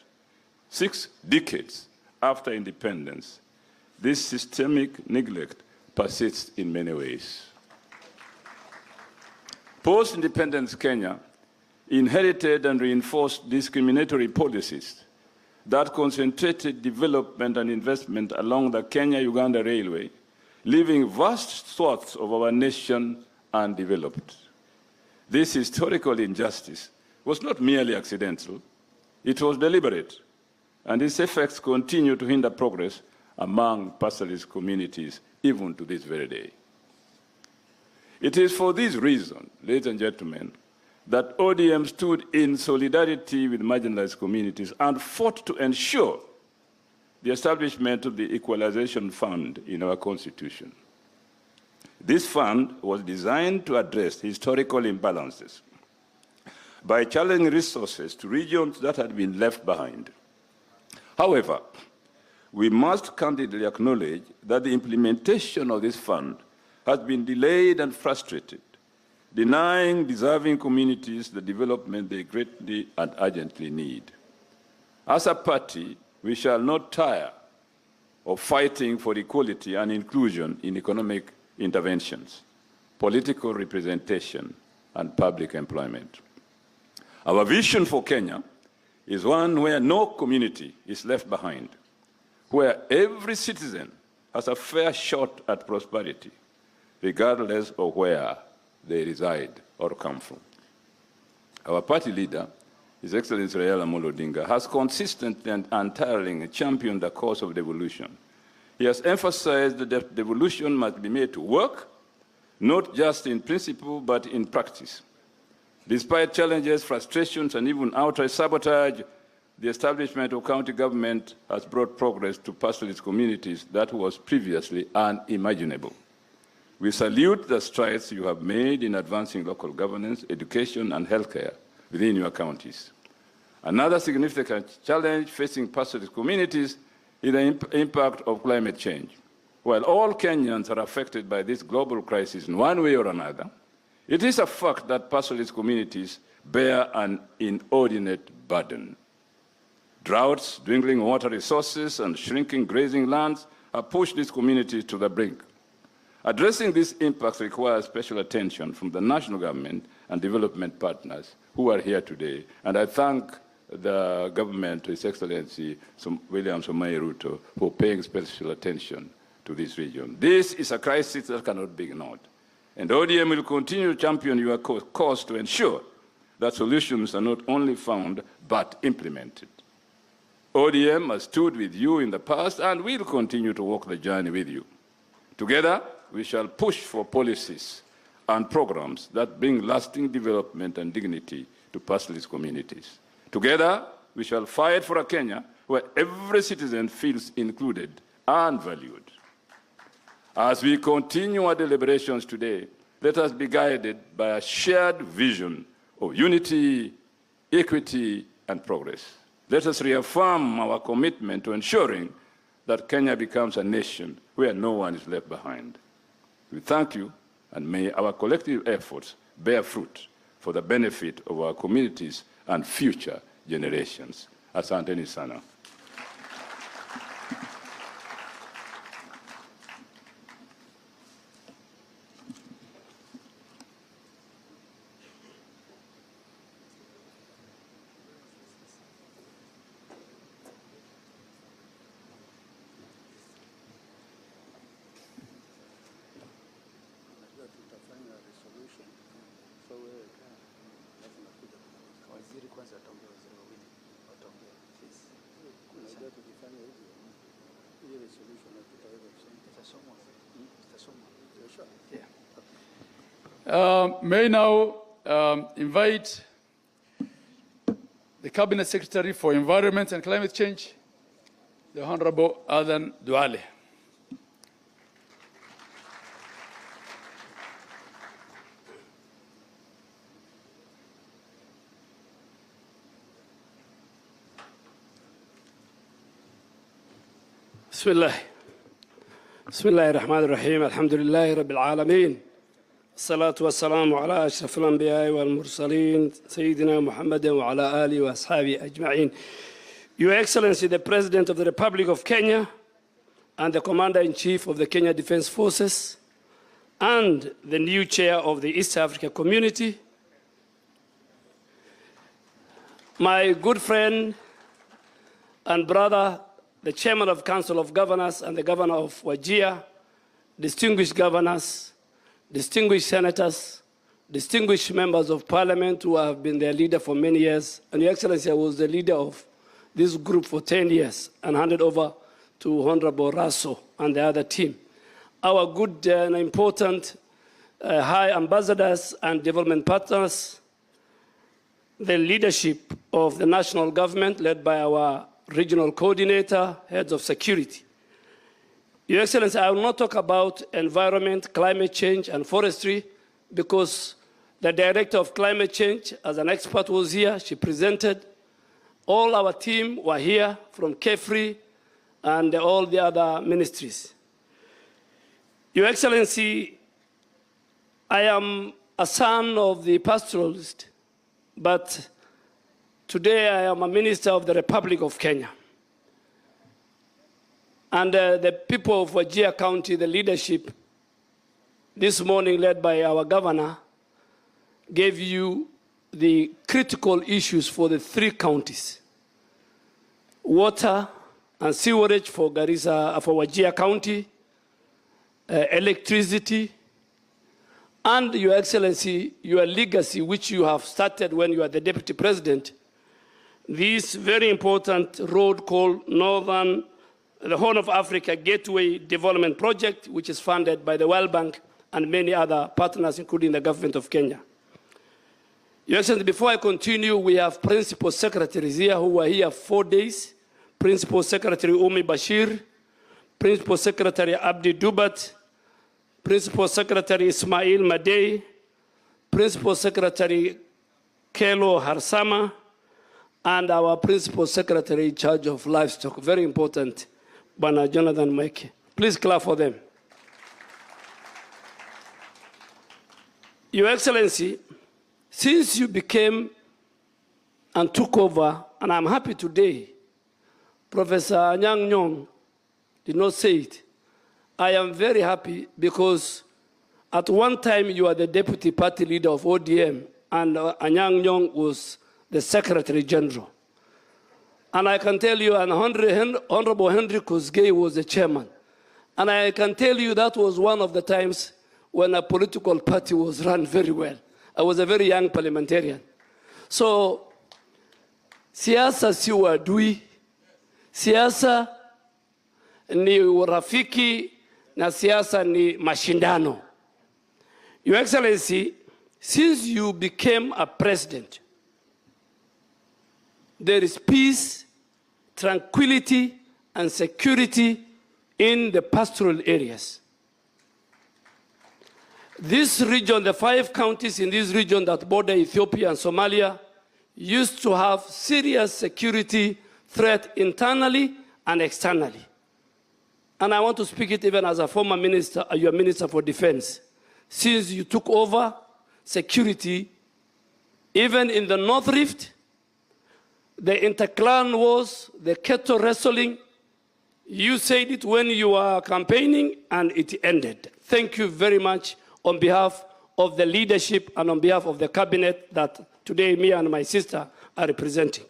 I: 6 decades after independence, this systemic neglect persists in many ways. Post-independence Kenya inherited and reinforced discriminatory policies that concentrated development and investment along the Kenya-Uganda Railway, leaving vast swaths of our nation undeveloped. This historical injustice was not merely accidental, it was deliberate, and its effects continue to hinder progress among pastoralist communities even to this very day. It is for this reason, ladies and gentlemen, that ODM stood in solidarity with marginalized communities and fought to ensure the establishment of the Equalization Fund in our Constitution. This fund was designed to address historical imbalances by channeling resources to regions that had been left behind. However, we must candidly acknowledge that the implementation of this fund has been delayed and frustrated, denying deserving communities the development they greatly and urgently need. As a party, we shall not tire of fighting for equality and inclusion in economic interventions, political representation, and public employment. Our vision for Kenya is one where no community is left behind, where every citizen has a fair shot at prosperity, regardless of where they reside or come from. Our party leader, His Excellency Raila Amolo Odinga, has consistently and untiringly championed the cause of devolution. He has emphasized that devolution must be made to work, not just in principle, but in practice. Despite challenges, frustrations, and even outright sabotage, the establishment of county government has brought progress to pastoralist communities that was previously unimaginable. We salute the strides you have made in advancing local governance, education, and healthcare within your counties. Another significant challenge facing pastoralist communities is the impact of climate change. While all Kenyans are affected by this global crisis in one way or another, it is a fact that pastoralist communities bear an inordinate burden. Droughts, dwindling water resources, and shrinking grazing lands have pushed these communities to the brink. Addressing these impacts requires special attention from the national government and development partners who are here today. And I thank the government, His Excellency William Samoei Ruto, for paying special attention to this region. This is a crisis that cannot be ignored. And ODM will continue to champion your cause to ensure that solutions are not only found, but implemented. ODM has stood with you in the past and will continue to walk the journey with you. Together, we shall push for policies and programs that bring lasting development and dignity to pastoralist communities. Together, we shall fight for a Kenya where every citizen feels included and valued. As we continue our deliberations today, let us be guided by a shared vision of unity, equity, and progress. Let us reaffirm our commitment to ensuring that Kenya becomes a nation where no one is left behind. We thank you, and may our collective efforts bear fruit for the benefit of our communities and future generations. Asanteni sana.
A: Wajiri kwanza ataongea, waziri wawili wataongea. Unajua tukifanya hivyo, ile resolution tutaweza kusoma. Itasomwa.
E: Yeah. May now invite the Cabinet Secretary for Environment and Climate Change, the Honorable Adan Duale.
J: بسم الله الرحمن الرحيم الحمد لله رب العالمين الصلاة والسلام على أشرف الأنبياء والمرسلين سيدنا محمد وعلى آله وأصحابه أجمعين. Your Excellency, the President of the Republic of Kenya and the Commander-in-Chief of the Kenya Defense Forces and the new Chair of the East Africa Community, my good friend and brother, the Chairman of Council of Governors and the Governor of Wajir, distinguished governors, distinguished senators, distinguished members of parliament who have been their leader for many years. And Your Excellency, I was the leader of this group for 10 years and handed over to Honorable Raso and the other team. Our good and important high ambassadors and development partners, the leadership of the national government led by our regional coordinator, heads of security. Your Excellency, I will not talk about environment, climate change, and forestry because the Director of Climate Change, as an expert, was here. She presented. All our team were here from KEFRI and all the other ministries. Your Excellency, I am a son of the pastoralist, but today I am a minister of the Republic of Kenya. And the people of Wajir County, the leadership, this morning led by our governor, gave you the critical issues for the 3 counties. Water and sewerage for Garissa, for Wajir County, electricity, and Your Excellency, your legacy, which you have started when you are the Deputy President, this very important road called the Horn of Africa Gateway Development Project, which is funded by the World Bank and many other partners, including the government of Kenya. Your Excellency, before I continue, we have Principal Secretaries here who were here 4 days. Principal Secretary Umi Bashir, Principal Secretary Abdi Dubat, Principal Secretary Ismail Madei, Principal Secretary Kelo Harsama, and our Principal Secretary in charge of livestock. Very important, Bana Jonathan Mike. Please clap for them. Your Excellency, since you became and took over, and I'm happy today, Professor Anyang' Nyong'o did not say it. I am very happy because at one time you were the deputy party leader of ODM and Anyang' Nyong'o was the Secretary General. And I can tell you, and Honorable Henry Kosgei was the chairman. And I can tell you that was one of the times when a political party was run very well. I was a very young parliamentarian. So, siasa si uadui, siasa ni urafiki, na siasa ni mashindano. Your Excellency, since you became a president, there is peace, tranquility, and security in the pastoral areas. This region, the 5 counties in this region that border Ethiopia and Somalia, used to have serious security threat internally and externally. And I want to speak it even as a former minister, your Minister for Defense. Since you took over security, even in the North Rift, the interclan wars, the cattle wrestling, you said it when you were campaigning and it ended. Thank you very much on behalf of the leadership and on behalf of the cabinet that today me and my sister are representing.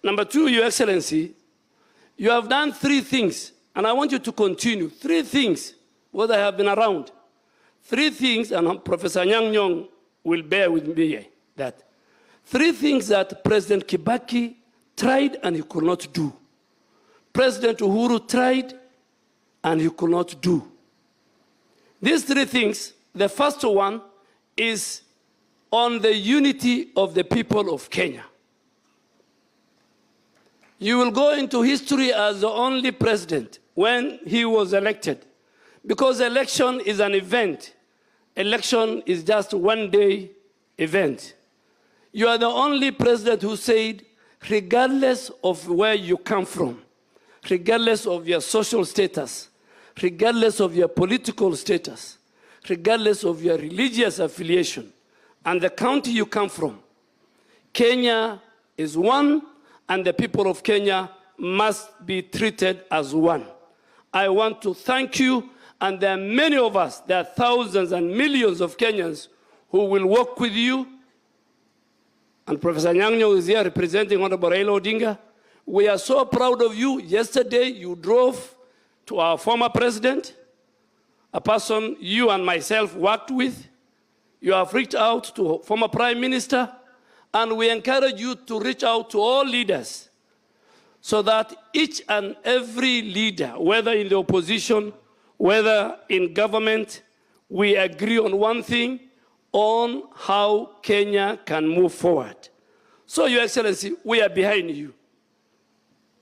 J: Number 2, Your Excellency, you have done 3 things, and I want you to continue. 3 things, what I have been around. 3 things, and Professor Anyang' Nyong'o will bear with me that. 3 things that President Kibaki tried and he could not do. President Uhuru tried and he could not do. These 3 things, the first one is on the unity of the people of Kenya. You will go into history as the only president when he was elected, because election is an event. Election is just one-day event. You are the only president who said, regardless of where you come from, regardless of your social status, regardless of your political status, regardless of your religious affiliation, and the county you come from. Kenya is one, and the people of Kenya must be treated as one. I want to thank you, and there are many of us, there are thousands and millions of Kenyans who will work with you. And Professor Nyang'o is here representing Honorable Raila Odinga. We are so proud of you. Yesterday, you drove to our former president, a person you and myself worked with. You have reached out to former Prime Minister, and we encourage you to reach out to all leaders so that each and every leader, whether in the opposition, whether in government, we agree on one thing, on how Kenya can move forward. So, Your Excellency, we are behind you.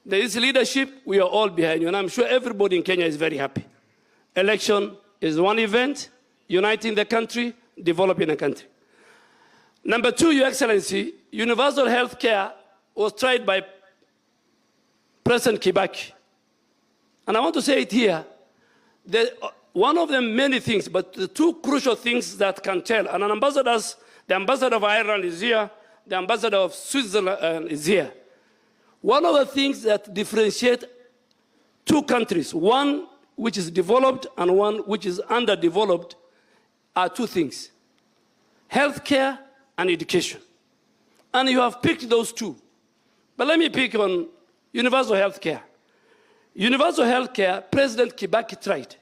J: There is leadership, we are all behind you, and I'm sure everybody in Kenya is very happy. Election is one event, uniting the country, developing the country. Number two, Your Excellency, universal health care was tried by President Kibaki. And I want to say it here, one of the many things, but the two crucial things that can tell, and the ambassador of Ireland is here, the ambassador of Switzerland is here. One of the things that differentiate two countries, one which is developed and one which is underdeveloped, are two things: healthcare and education. And you have picked those two. But let me pick on universal healthcare. Universal healthcare, President Kibaki tried.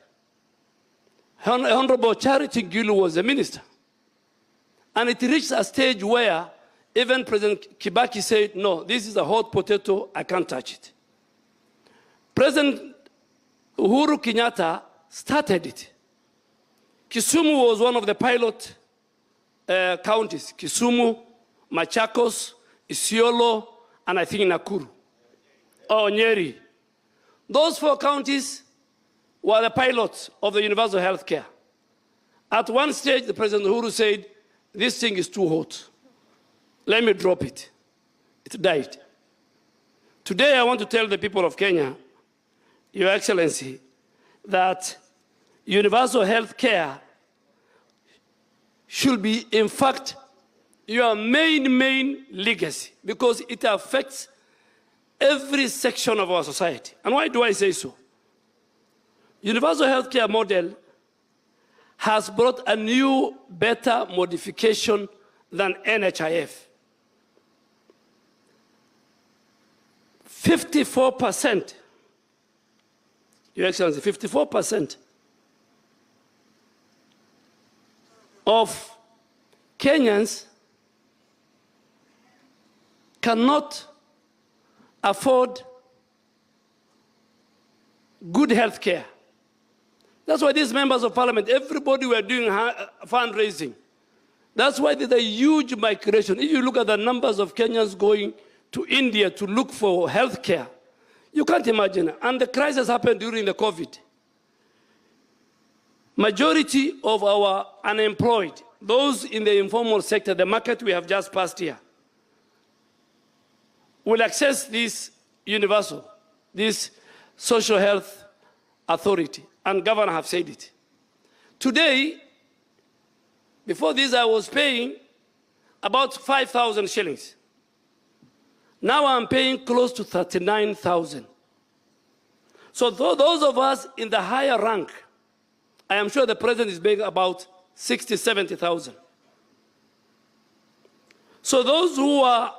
J: Honorable Charity Gilu was the minister. And it reached a stage where even President Kibaki said, no, this is a hot potato, I can't touch it. President Uhuru Kenyatta started it. Kisumu was one of the pilot counties. Kisumu, Machakos, Isiolo, and I think Nakuru. Or Nyeri. Those four counties were the pilots of the universal health care. At one stage, the President Uhuru said, this thing is too hot. Let me drop it. It died. Today, I want to tell the people of Kenya, Your Excellency, that universal health care should be, in fact, your main legacy, because it affects every section of our society. And why do I say so? Universal health care model has brought a new, better modification than NHIF. 54%, Your Excellency, 54% of Kenyans cannot afford good health care. That's why these members of parliament, everybody were doing fundraising. That's why there's a huge migration. If you look at the numbers of Kenyans going to India to look for health care, you can't imagine. And the crisis happened during the COVID. Majority of our unemployed, those in the informal sector, the market we have just passed here, will access this universal, this social health authority. And governor have said it. Today, before this, I was paying about 5,000 shillings. Now I'm paying close to 39,000. So those of us in the higher rank, I am sure the president is paying about 60, 70,000. So those who are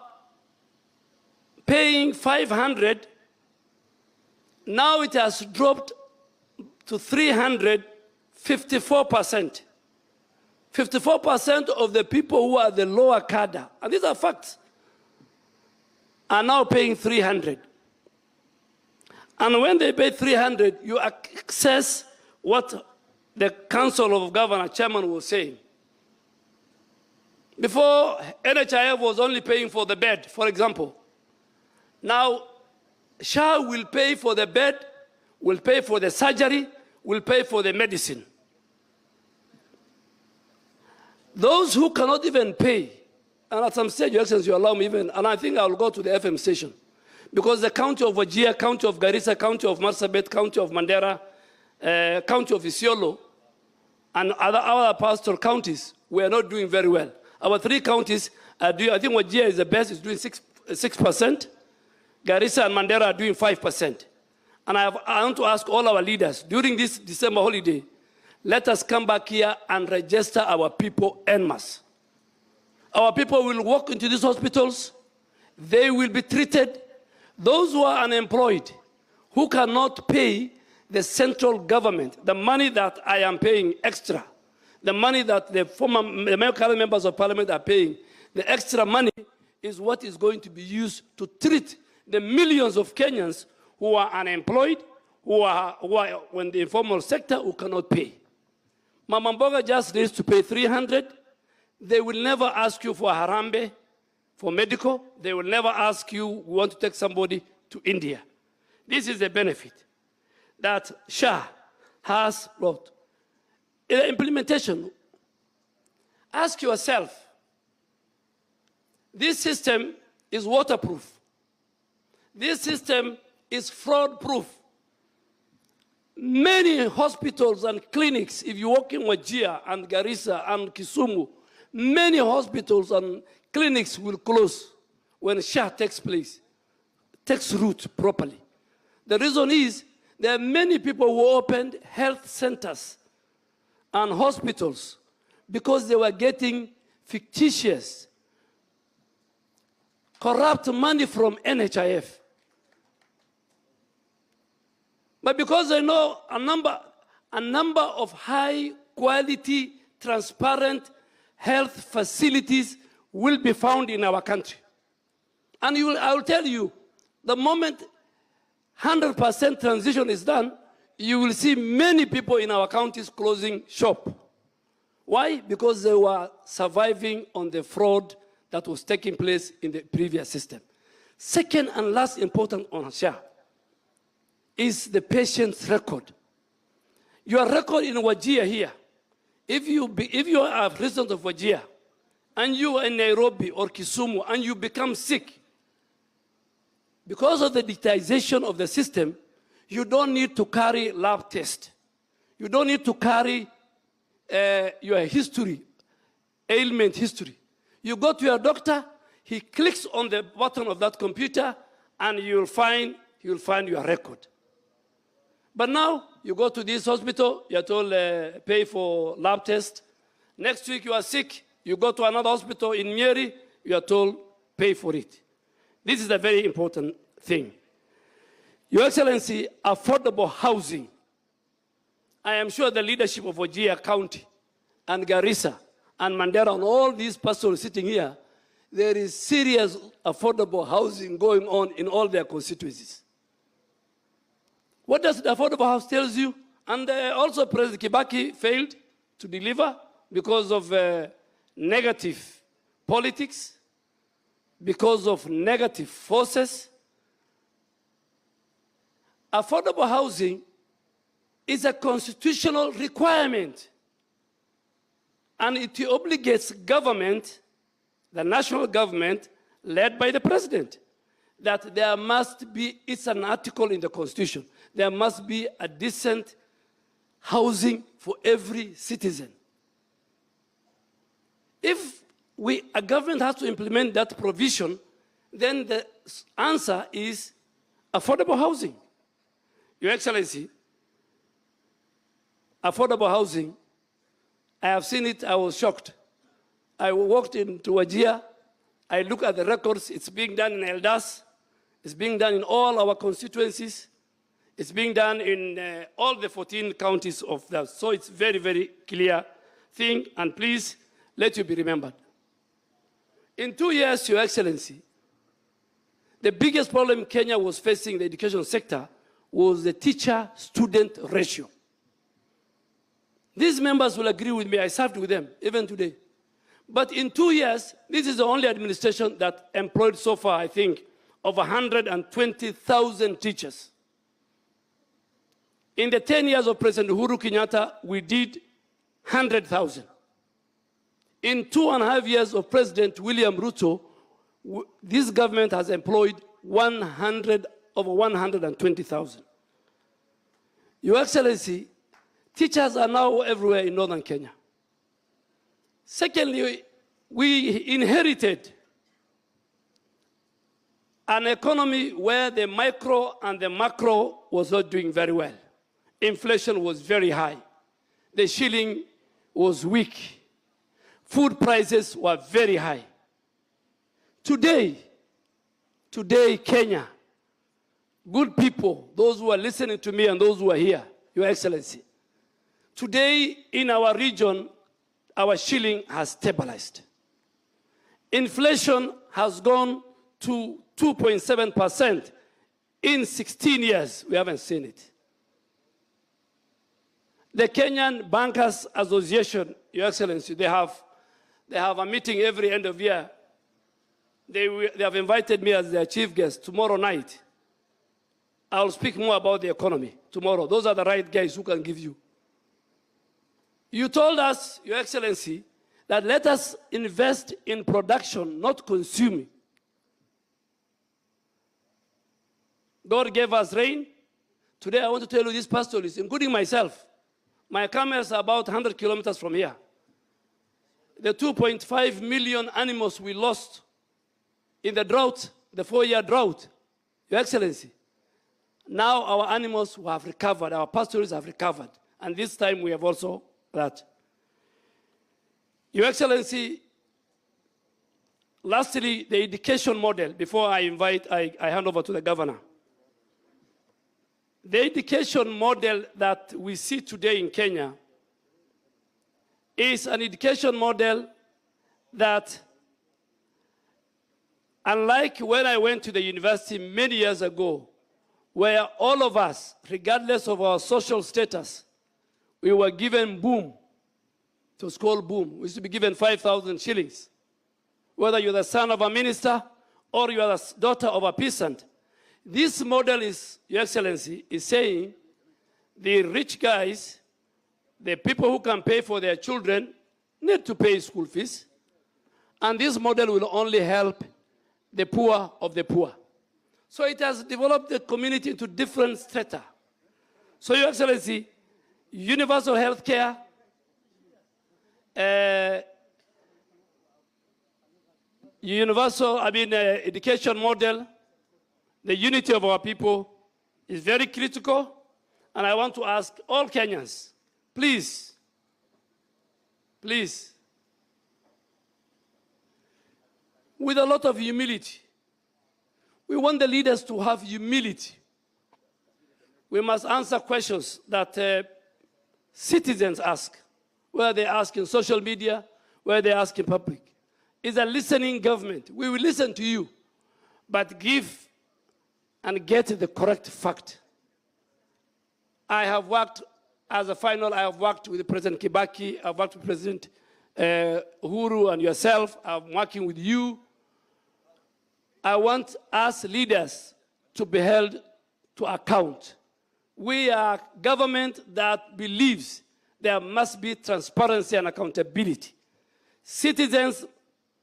J: paying 500, now it has dropped to 300, 54%. 54% of the people who are the lower cadre, and these are facts, are now paying 300. And when they pay 300, you access what the Council of Governor Chairman was saying. Before, NHIF was only paying for the bed, for example. Now, SHA will pay for the bed, will pay for the surgery, will pay for the medicine. Those who cannot even pay, and at some stage, Your Excellency, you allow me even, and I think I'll go to the FM station, Because the county of Wajir, county of Garissa, county of Marsabit, county of Mandera, county of Isiolo, and other pastoral counties, we are not doing very well. Our 3 counties are doing, I think Wajir is the best, is doing 6%. Garissa and Mandera are doing 5%. And I want to ask all our leaders, during this December holiday, let us come back here and register our people en masse. Our people will walk into these hospitals. They will be treated. Those who are unemployed, who cannot pay the central government, the money that I am paying extra, the money that the current members of parliament are paying, the extra money is what is going to be used to treat the millions of Kenyans who are unemployed, who are in the informal sector, who cannot pay. Mama Mboga just needs to pay 300. They will never ask you for Harambe, for medical. They will never ask you, we want to take somebody to India. This is the benefit that SHA has brought. In the implementation, ask yourself, this system is waterproof. This system is fraud-proof. Many hospitals and clinics, if you walk in Wajir and Garissa and Kisumu, many hospitals and clinics will close when SHA takes root properly. The reason is there are many people who opened health centers and hospitals because they were getting fictitious, corrupt money from NHIF. But because I know a number of high quality, transparent health facilities will be found in our country. And I will tell you, the moment 100% transition is done, you will see many people in our counties closing shop. Why? Because they were surviving on the fraud that was taking place in the previous system. Second and last important on SHA is the patient's record. Your record in Wajir here, if you are a resident of Wajir and you are in Nairobi or Kisumu and you become sick, because of the digitization of the system, you don't need to carry lab test. You don't need to carry your history, ailment history. You go to your doctor, he clicks on the button of that computer, and you'll find your record. But now, you go to this hospital, you're told pay for lab test. Next week you are sick, you go to another hospital in Nyeri, you are told pay for it. This is a very important thing. Your Excellency, affordable housing. I am sure the leadership of Wajir County and Garissa and Mandera and all these pastors sitting here, there is serious affordable housing going on in all their constituencies. What does the affordable house tell you? And also President Kibaki failed to deliver because of negative politics, because of negative forces. Affordable housing is a constitutional requirement, and it obligates government, the national government, led by the president, that there must be, it's an article in the Constitution, there must be a decent housing for every citizen. If a government has to implement that provision, then the answer is affordable housing. Your Excellency, affordable housing, I have seen it, I was shocked. I walked into Wajir, I look at the records, it's being done in Eldas, it's being done in all our constituencies, it's being done in all the 14 counties of that. So it's very, very clear thing, and please, let you be remembered. In 2 years, Your Excellency, the biggest problem Kenya was facing in the education sector was the teacher-student ratio. These members will agree with me, I served with them, even today. But in 2 years, this is the only administration that employed so far, I think, over 120,000 teachers. In the 10 years of President Uhuru Kenyatta, we did 100,000. In 2.5 years of President William Ruto, this government has employed over 120,000. Your Excellency, teachers are now everywhere in northern Kenya. Secondly, we inherited an economy where the micro and the macro was not doing very well. Inflation was very high. The shilling was weak. Food prices were very high. Today, Kenya, good people, those who are listening to me and those who are here, Your Excellency, today in our region, our shilling has stabilized. Inflation has gone to 2.7%. In 16 years, we haven't seen it. The Kenyan Bankers Association, Your Excellency, they have a meeting every end of year. They have invited me as their chief guest tomorrow night. I'll speak more about the economy tomorrow. Those are the right guys who can give you. You told us, Your Excellency, that let us invest in production, not consuming. God gave us rain. Today I want to tell you these pastoralists, including myself. My camels are about 100 kilometers from here. The 2.5 million animals we lost in the drought, the 4-year drought, Your Excellency, now our animals have recovered, our pastoralists have recovered. And this time we have also that. Your Excellency, lastly, the education model, before I hand over to the governor. The education model that we see today in Kenya is an education model that, unlike when I went to the university many years ago, where all of us, regardless of our social status, we were given boom. It was called boom. We used to be given 5,000 shillings. Whether you're the son of a minister or you are the daughter of a peasant. This model is, Your Excellency, is saying the rich guys, the people who can pay for their children, need to pay school fees. And this model will only help the poor of the poor. So it has developed the community into different strata. So, Your Excellency, universal health care, education model, the unity of our people is very critical. And I want to ask all Kenyans, please, with a lot of humility, we want the leaders to have humility. We must answer questions that citizens ask, whether they ask in social media, whether they ask in public. It's a listening government. We will listen to you, but give and get the correct fact. I have worked, as a final, I have worked with President Kibaki, I've worked with President Uhuru and yourself, I'm working with you. I want us leaders to be held to account. We are government that believes there must be transparency and accountability. Citizens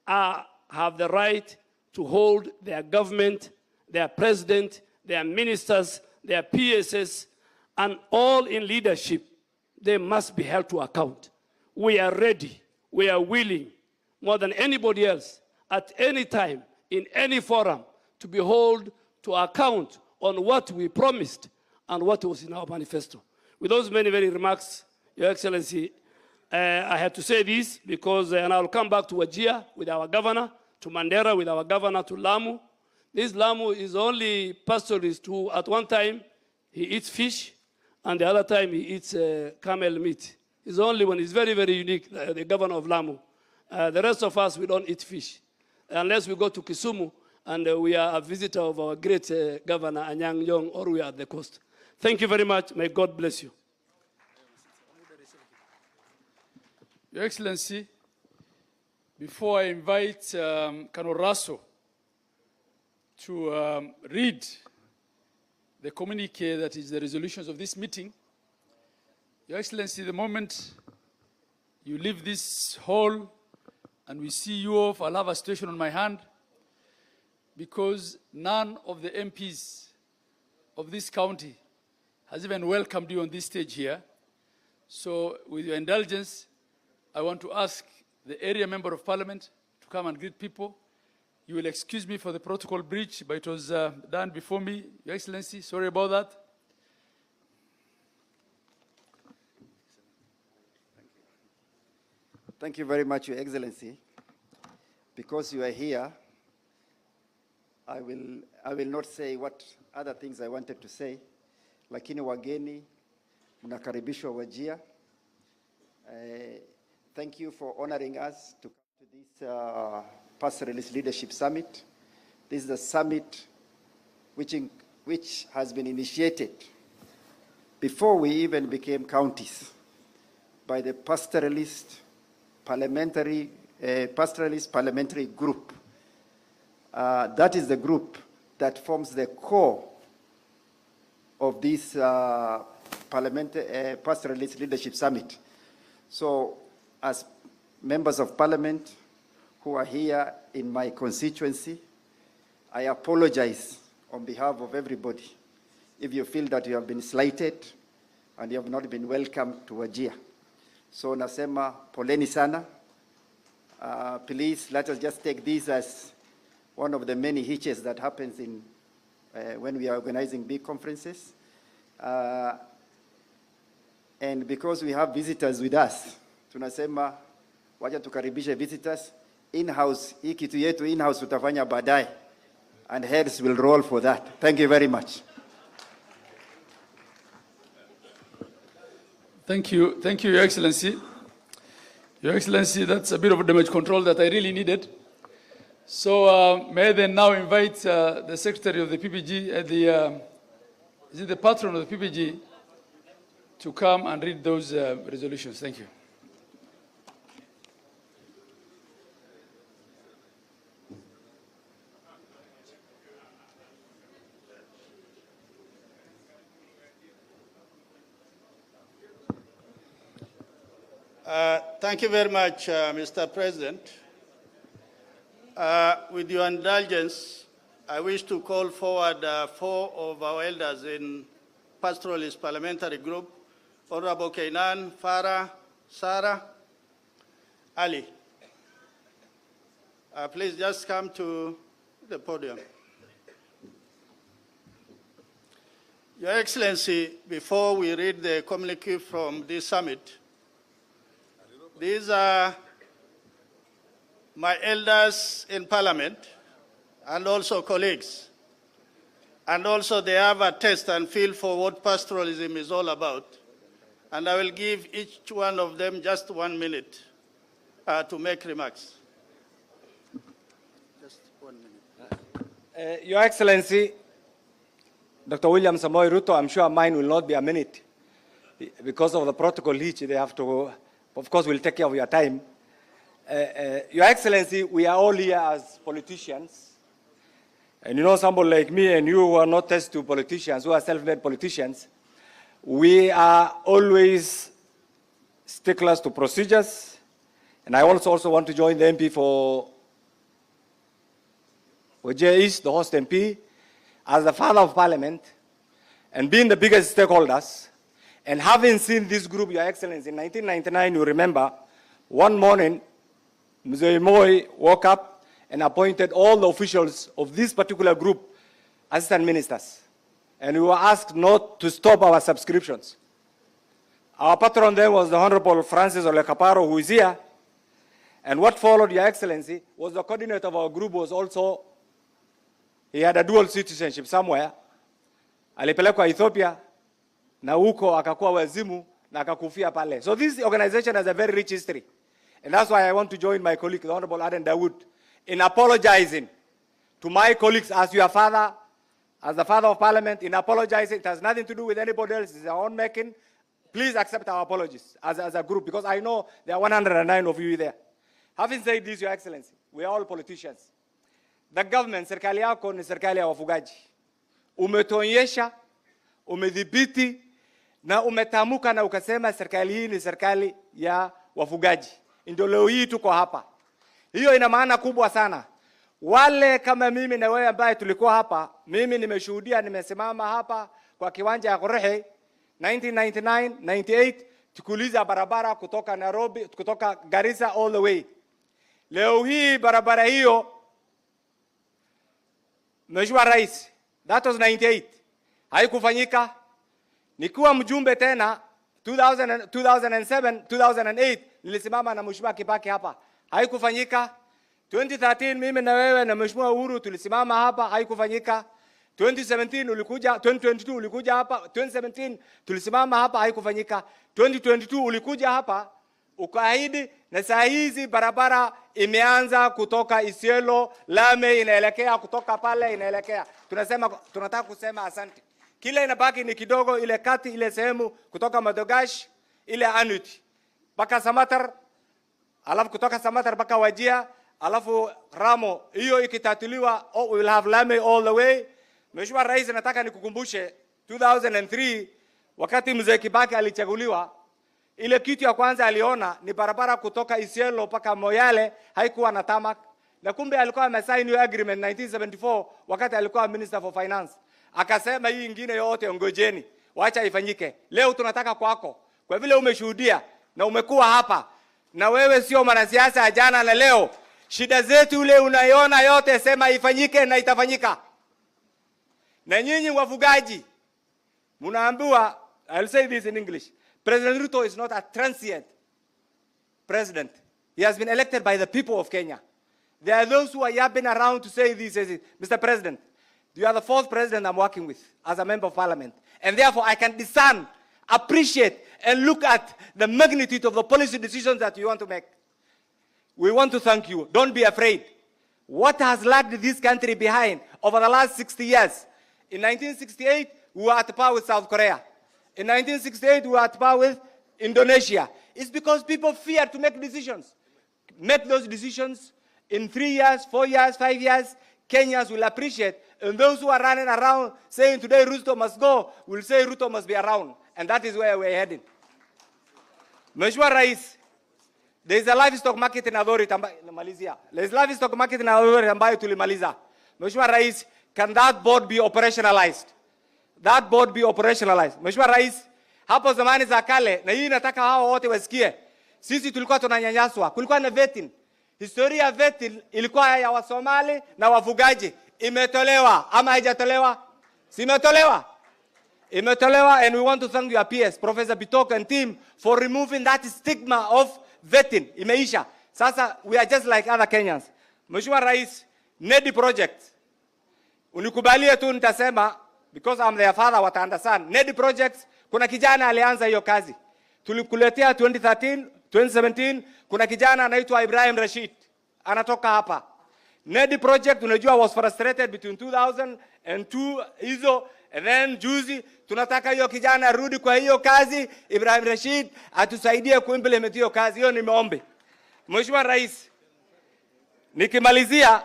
J: have the right to hold their government, their president, their ministers, their PSs, and all in leadership. They must be held to account. We are ready, we are willing, more than anybody else, at any time, in any forum, to be held to account on what we promised and what was in our manifesto. With those many, many remarks, Your Excellency, I had to say this because, and I'll come back to Wajir with our governor, to Mandera with our governor, to Lamu. This Lamu is only pastoralist who at one time he eats fish and the other time he eats camel meat. He's the only one, he's very, very unique, the governor of Lamu. The rest of us, we don't eat fish. Unless we go to Kisumu and we are a visitor of our great governor, Anyang' Nyong'o, or we are at the coast. Thank you very much. May God bless you.
E: Your Excellency, before I invite Kanoraso to read the communique that is the resolutions of this meeting, Your Excellency, the moment you leave this hall and we see you off, I'll have a situation on my hand. because none of the MPs of this county has even welcomed you on this stage here. So with your indulgence, I want to ask the area member of parliament to come and greet people. You will excuse me for the protocol breach, but it was done before me. Your Excellency, sorry about that.
K: Thank you very much, Your Excellency. Because you are here, I will not say what other things I wanted to say. Lakini wageni, mnakaribishwa Wajir. Thank you for honoring us to come to this Pastoralist Leadership Summit. This is a summit which has been initiated before we even became counties by the Pastoralist Parliamentary Group. That is the group that forms the core of this Pastoralist Leadership Summit. So, as members of parliament who are here in my constituency, I apologize on behalf of everybody if you feel that you have been slighted and you have not been welcomed to Wajir. So nasema poleni sana. Please let us just take this as one of the many hitches that happens in when we are organizing big conferences. And because we have visitors with us, tunasema wacha tukaribishe visitors in-house. Hii kitu yetu in-house tutafanya baadaye, and heads will roll for that. Thank you very much.
E: Thank you, Your Excellency. Your Excellency, that's a bit of damage control that I really needed. So may I then now invite the Secretary of the PPG, is it the patron of the PPG, to come and read those resolutions. Thank you.
C: Thank you very much, Mr. President. With your indulgence, I wish to call forward 4 of our elders in Pastoralist Parliamentary Group, Honorable Kainan, Farah, Sarah, Ali. Please just come to the podium. Your Excellency, before we read the communique from this summit, these are my elders in Parliament and also colleagues. And also they have a taste and feel for what pastoralism is all about. And I will give each one of them just 1 minute to make remarks. Just 1 minute.
B: Your Excellency, Dr. William Samoei Ruto, I'm sure mine will not be a minute. Because of the protocol hitch, they have to, of course, we'll take care of your time. Your Excellency, we are all here as politicians. And you know, somebody like me and you who are not test to politicians, who are self-made politicians, we are always sticklers to procedures. And I also want to join the MP for Wajir East, the host MP, as the father of parliament, and being the biggest stakeholders, and having seen this group, Your Excellency, in 1999, you remember, one morning, Mzee Moi woke up and appointed all the officials of this particular group assistant ministers. And we were asked not to stop our subscriptions. Our patron then was the Honorable Francis Olekaparo, who is here. And what followed, Your Excellency, was the coordinator of our group was also, he had a dual citizenship somewhere. Alipelekwa Ethiopia, na huko akakuwa wazimu, na akakufia pale. So this organization has a very rich history. And that's why I want to join my colleague, the Honorable Aden Dawood, in apologizing to my colleagues as your father, as the father of parliament, in apologizing. It has nothing to do with anybody else. It's our own making. Please accept our apologies as a group, because I know there are 109 of you there. Having said this, Your Excellency, we are all politicians. The government, serikali yako ni serikali ya wafugaji. Umetuonyesha, umedhibiti, na umetamuka na ukasema serikali hii ni serikali ya wafugaji. Ndio leo hii tuko hapa. Hiyo ina maana kubwa sana.
L: Wale kama mimi na wewe ambaye tulikuwa hapa, mimi nimeshuhudia, nimesimama hapa kwa kiwanja ya Korehe 1999, 98 tukuliza barabara kutoka Nairobi, kutoka Garissa all the way. Leo hii barabara hiyo, Mheshimiwa Rais, that was 98, haikufanyika. Nikiwa mjumbe tena 2007, 2008 nilisimama na Mheshimiwa Kibaki hapa, haikufanyika. 2013 mimi na wewe na Mheshimiwa Uhuru tulisimama hapa, haikufanyika. 2017 ulikuja, 2022 ulikuja hapa, 2017 tulisimama hapa, haikufanyika. 2022 ulikuja hapa ukaahidi, na saa hizi barabara imeanza kutoka Isiolo, Lame inaelekea kutoka pale inaelekea. Tunataka kusema asante. Kile inabaki ni kidogo, ile kati, ile sehemu kutoka Madogash, ile Anuti mpaka Samatar, alafu kutoka Samatar mpaka Wajir, alafu Ramo, hiyo ikitatuliwa, we will have Lame all the way. Mheshimiwa Rais, nataka nikukumbushe 2003 wakati Mzee Kibaki alichaguliwa, ile kitu ya kwanza aliona ni barabara kutoka Isiolo mpaka Moyale haikuwa na tarmac, na kumbe alikuwa amesign hiyo agreement 1974 wakati alikuwa Minister for Finance. Akasema hii ingine yote ngojeni, wacha ifanyike. Leo tunataka kwako, kwa vile umeshuhudia na umekuwa hapa, na wewe sio mwanasiasa ya jana na leo, shida zetu ule unaiona yote, sema ifanyike na itafanyika. Na nyinyi wafugaji mnaambiwa, I'll say this in English, President Ruto is not a transient president. He has been elected by the people of Kenya. There are those who are yapping around to say this, Mr. President, you are the fourth president I'm working with as a member of parliament. And therefore I can discern, appreciate, and look at the magnitude of the policy decisions that you want to make. We want to thank you. Don't be afraid. What has lagged this country behind over the last 60 years? In 1968, we were at par with South Korea. In 1968, we were at par with Indonesia. It's because people fear to make decisions. Make those decisions in 3 years, 4 years, 5 years. Kenyans will appreciate. And those who are running around saying today Ruto must go, will say Ruto must be around. And that is where we're heading. Mheshimiwa Rais, there is a livestock marketing authority. There is livestock marketing authority ambayo tulimaliza. Mheshimiwa Rais, can that board be operationalized? That board be operationalized. Mheshimiwa Rais, hapo zamani za kale, na hii nataka hao wote wasikie, sisi tulikuwa tunanyanyaswa, kulikuwa na vetting. Historia ya vetting ilikuwa ya Wasomali na wafugaji. Imetolewa ama haijatolewa? Simetolewa. Imetolewa, and we want to thank your PS, Professor Bitok and team, for removing that stigma of vetting. Imeisha. Sasa we are just like other Kenyans. Mheshimiwa Rais, NEDI project. Unikubalie tu nitasema, because I'm their father, what I understand. NEDI projects, kuna kijana alianza hiyo kazi. Tulikuletea 2013, 2017, kuna kijana anaitwa Ibrahim Rashid. Anatoka hapa. NEDI project, unajua, was frustrated between 2002, hizo, and then juzi, tunataka hiyo kijana rudi kwa hiyo kazi, Ibrahim Rashid, atusaidie kuimplement hiyo kazi. Hiyo ni maombi. Mheshimiwa Rais, nikimalizia,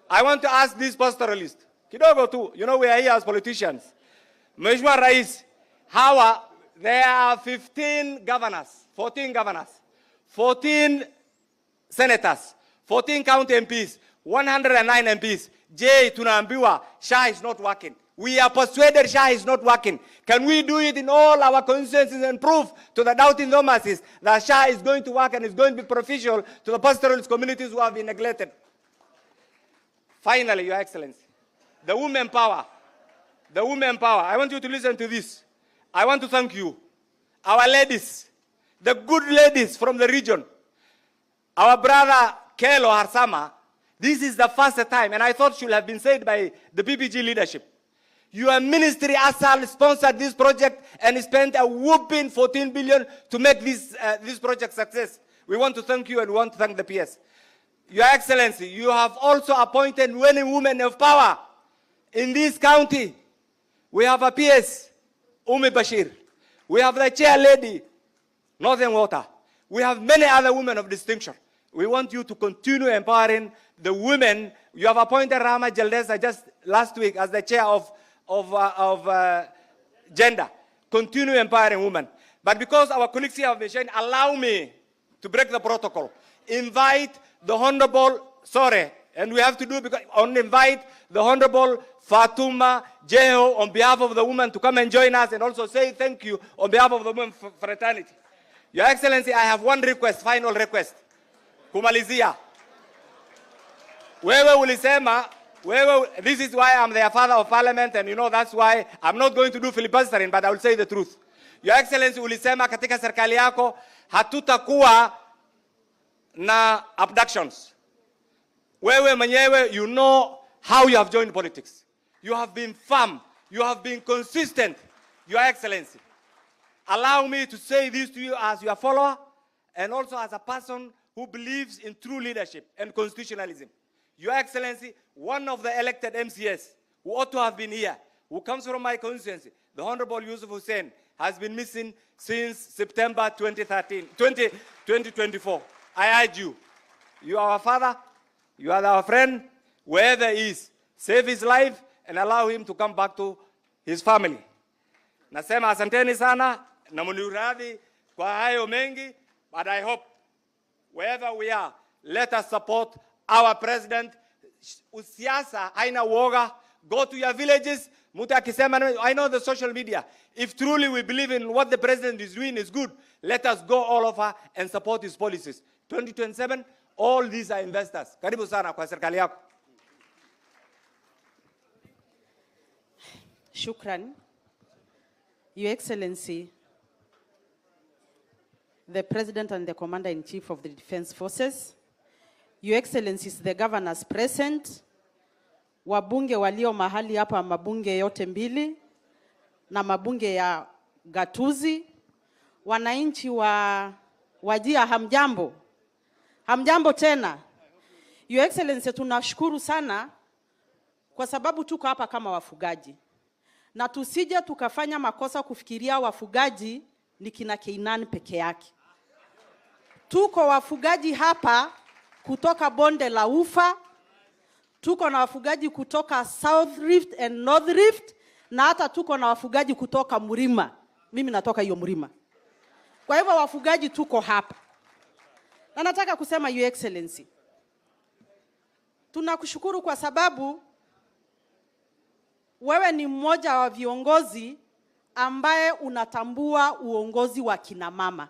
L: I want to ask this pastoralist. Kidogo tu, you know we are here as politicians. Mheshimiwa Rais, there are 15 governors, 14 governors, 14 senators, 14 county MPs, 109 MPs. J, tunaambiwa, SHA is not working. We are persuaded SHA is not working. Can we do it in all our constituencies and prove to the doubting Thomases that SHA is going to work and is going to be beneficial to the pastoralist communities who have been neglected? Finally, Your Excellency, the women power. The women power. I want you to listen to this. I want to thank you. Our ladies, the good ladies from the region. Our brother Kelo Harsama, this is the first time, and I thought should have been said by the PPG leadership. Your ministry ASAL sponsored this project and spent a whopping 14 billion to make this project success. We want to thank you and we want to thank the PS. Your Excellency, you have also appointed many women of power in this county. We have a PS, Umi Bashir. We have the chair lady, Northern Water. We have many other women of distinction. We want you to continue empowering the women. You have appointed Rama Jaldesa just last week as the chair of gender. Continue empowering women. But because our colleagues here have been sharing, allow me to break the protocol. Invite the Honorable, And we have to do because I want to invite the Honorable Fatuma Jeho on behalf of the women to come and join us and also say thank you on behalf of the women fraternity. Your Excellency, I have one request, final request. Kumalizia. This is why I'm the father of parliament, and you know that's why I'm not going to do filibustering, but I will say the truth. Your Excellency, ulisema katika serikali yako hatutakuwa na abductions. Wewe mwenyewe, you know how you have joined politics. You have been firm. You have been consistent. Your Excellency, allow me to say this to you as your follower and also as a person who believes in true leadership and constitutionalism. Your Excellency, one of the elected MCS who ought to have been here, who comes from my constituency, the Honorable Yusuf Hussein, has been missing since September 2024. I urge you, you are our father, you are our friend, wherever he is, save his life and allow him to come back to his family. Nasema asanteni sana na muniradhi kwa hayo mengi, but I hope wherever we are, let us support our president. Usiasa haina woga. Go to your villages. Muta akisema, I know the social media. If truly we believe in what the president is doing is good, let us go all over and support his policies. 2027, all these are investors. Karibu sana kwa serikali yako.
M: Shukran. Your Excellency, the President and the Commander-in-Chief of the Defense Forces, Your Excellencies, the governors present, wabunge walio mahali hapa, mabunge yote mbili, na mabunge ya gatuzi, wananchi wa Wajir, hamjambo. Hamjambo tena. Your Excellency, tunashukuru sana kwa sababu tuko hapa kama wafugaji. Na tusije tukafanya makosa kufikiria wafugaji ni kina Keinani peke yake. Tuko wafugaji hapa kutoka bonde la Ufa, tuko na wafugaji kutoka South Rift and North Rift, na hata tuko na wafugaji kutoka Mlima. Mimi natoka hiyo Mlima. Kwa hivyo wafugaji tuko hapa. Na nataka kusema Your Excellency, tunakushukuru kwa sababu wewe ni mmoja wa viongozi ambaye unatambua uongozi wa kina mama.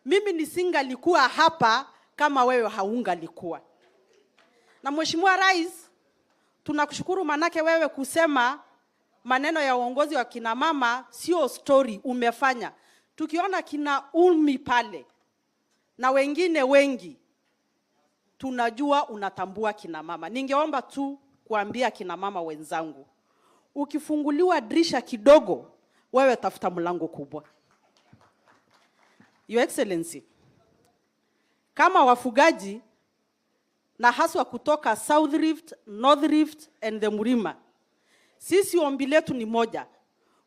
M: Mimi nisingalikuwa hapa kama wewe haungalikuwa. Na Mheshimiwa Rais, tunakushukuru manake wewe kusema maneno ya uongozi wa kina mama sio story, umefanya. Tukiona kina Ulmi pale na wengine wengi, tunajua unatambua kina mama. Ningeomba tu kuambia kina mama wenzangu, ukifunguliwa dirisha kidogo, wewe tafuta mlango kubwa. Your Excellency, kama wafugaji na haswa kutoka South Rift, North Rift and the Mlima, sisi ombi letu ni moja.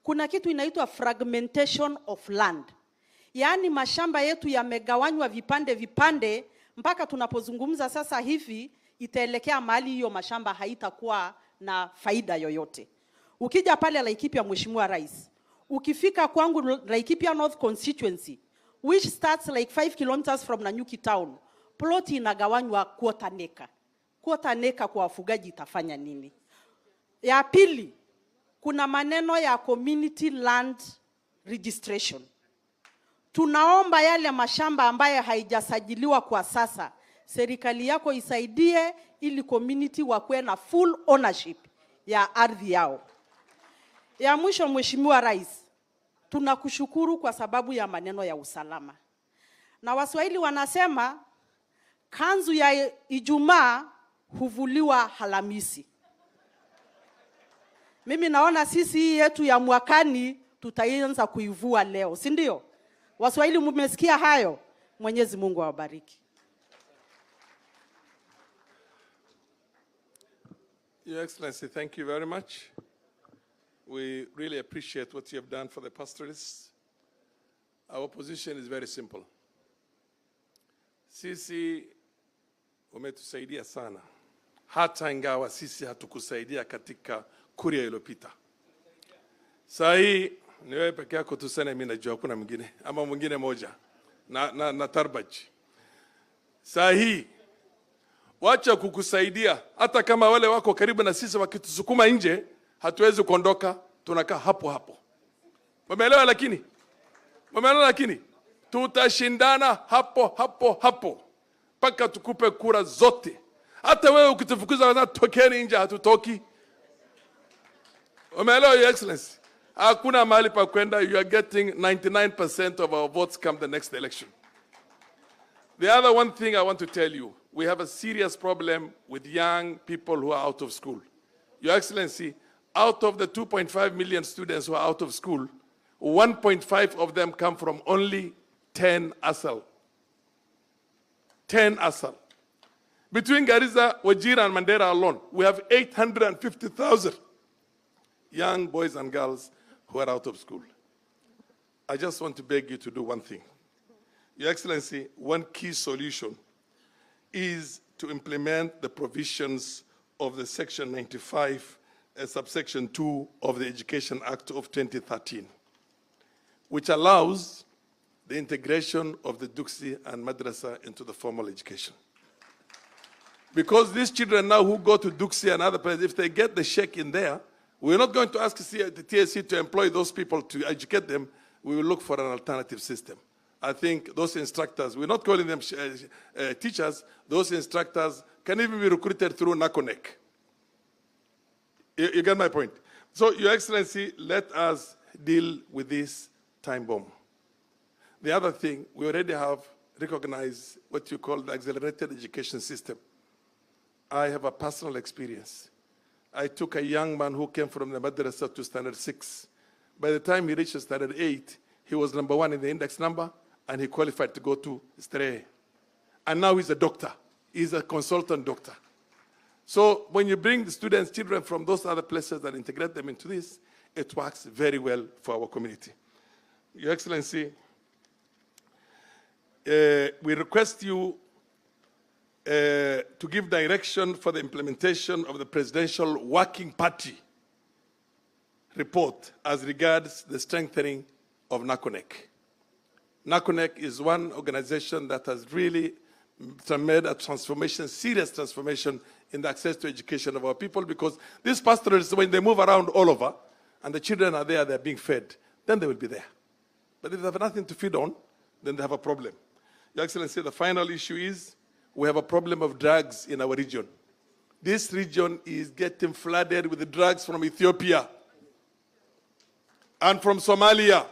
M: Kuna kitu inaitwa fragmentation of land. Yaani mashamba yetu yamegawanywa vipande vipande, mpaka tunapozungumza sasa hivi itaelekea mahali hiyo mashamba haitakuwa na faida yoyote. Ukija pale Laikipia, Mheshimiwa Rais, ukifika kwangu Laikipia North constituency, which starts like 5 kilometers from Nanyuki town, ploti inagawanywa quarter acre. Quarter acre kwa wafugaji itafanya nini? Ya pili, kuna maneno ya community land registration. Tunaomba yale mashamba ambaye haijasajiliwa kwa sasa, serikali yako isaidie ili community wakuwe na full ownership ya ardhi yao. Ya mwisho, Mheshimiwa Rais, tunakushukuru kwa sababu ya maneno ya usalama. Na Waswahili wanasema kanzu ya Ijumaa huvuliwa Alhamisi. Mimi naona sisi hii yetu ya mwakani tutaanza kuivua leo, si ndio? Waswahili mmesikia hayo? Mwenyezi Mungu awabariki.
N: Your Excellency, thank you very much. We really appreciate what you have done for the pastoralists. Our position is very simple. Sisi umetusaidia sana, hata ingawa sisi hatukusaidia katika kuria iliyopita. Saa hii ni wewe peke yako tuseme, mimi najua kuna mwingine ama mwingine moja na Tarbaji. Saa hii wacha kukusaidia. Hata kama wale wako karibu na sisi wakitusukuma nje, hatuwezi kuondoka, tunakaa hapo hapo. Mmeelewa? Lakini tutashindana hapo hapo mpaka tukupe kura zote. Hata wewe ukitufukuza wana tokeni nje, hatutoki. Umeelewa, Your Excellency? Hakuna mahali pa kwenda. You are getting 99% of our votes come the next election. The other one thing I want to tell you, we have a serious problem with young people who are out of school. Your Excellency, out of the 2.5 million students who are out of school, 1.5 of them come from only 10 ASAL. 10 ASAL. Between Garissa, Wajir, and Mandera alone, we have 850,000 young boys and girls who are out of school. I just want to beg you to do one thing. Your Excellency, one key solution is to implement the provisions of the Section 95, subsection 2 of the Education Act of 2013, which allows the integration of the Duksi and Madrasa into the formal education. Because these children now who go to Duksi and other places, if they get the sheikh in there, we're not going to ask the TSC to employ those people to educate them. We will look for an alternative system. I think those instructors, we're not calling them teachers, those instructors can even be recruited through NACONEC. You get my point? So, Your Excellency, let us deal with this time bomb. The other thing, we already have recognized what you call the accelerated education system. I have a personal experience. I took a young man who came from the Madrasa to standard 6. By the time he reached standard 8, he was number 1 in the index number, and he qualified to go to Stray. And now he's a doctor. He's a consultant doctor. So when you bring the students, children from those other places and integrate them into this, it works very well for our community. Your Excellency, we request you to give direction for the implementation of the Presidential Working Party report as regards the strengthening of NACONEC. NACONEC is one organization that has really made a transformation, serious transformation in the access to education of our people, because these pastoralists, when they move around all over and the children are there, they're being fed, then they will be there. But if they have nothing to feed on, then they have a problem. Your Excellency, the final issue is we have a problem of drugs in our region. This region is getting flooded with the drugs from Ethiopia and from Somalia.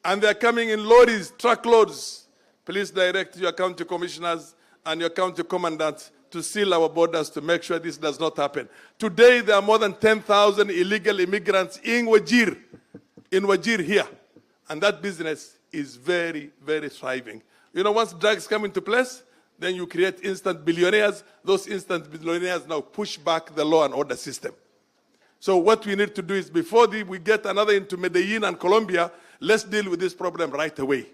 N: And they're coming in lorries, truckloads. Please direct your county commissioners and your county commandants to seal our borders to make sure this does not happen. Today, there are more than 10,000 illegal immigrants in Wajir here. And that business is very, very thriving. You know, once drugs come into place, then you create instant billionaires. Those instant billionaires now push back the law and order system. So what we need to do is, before we get another into Medellin and Colombia, let's deal with this problem right away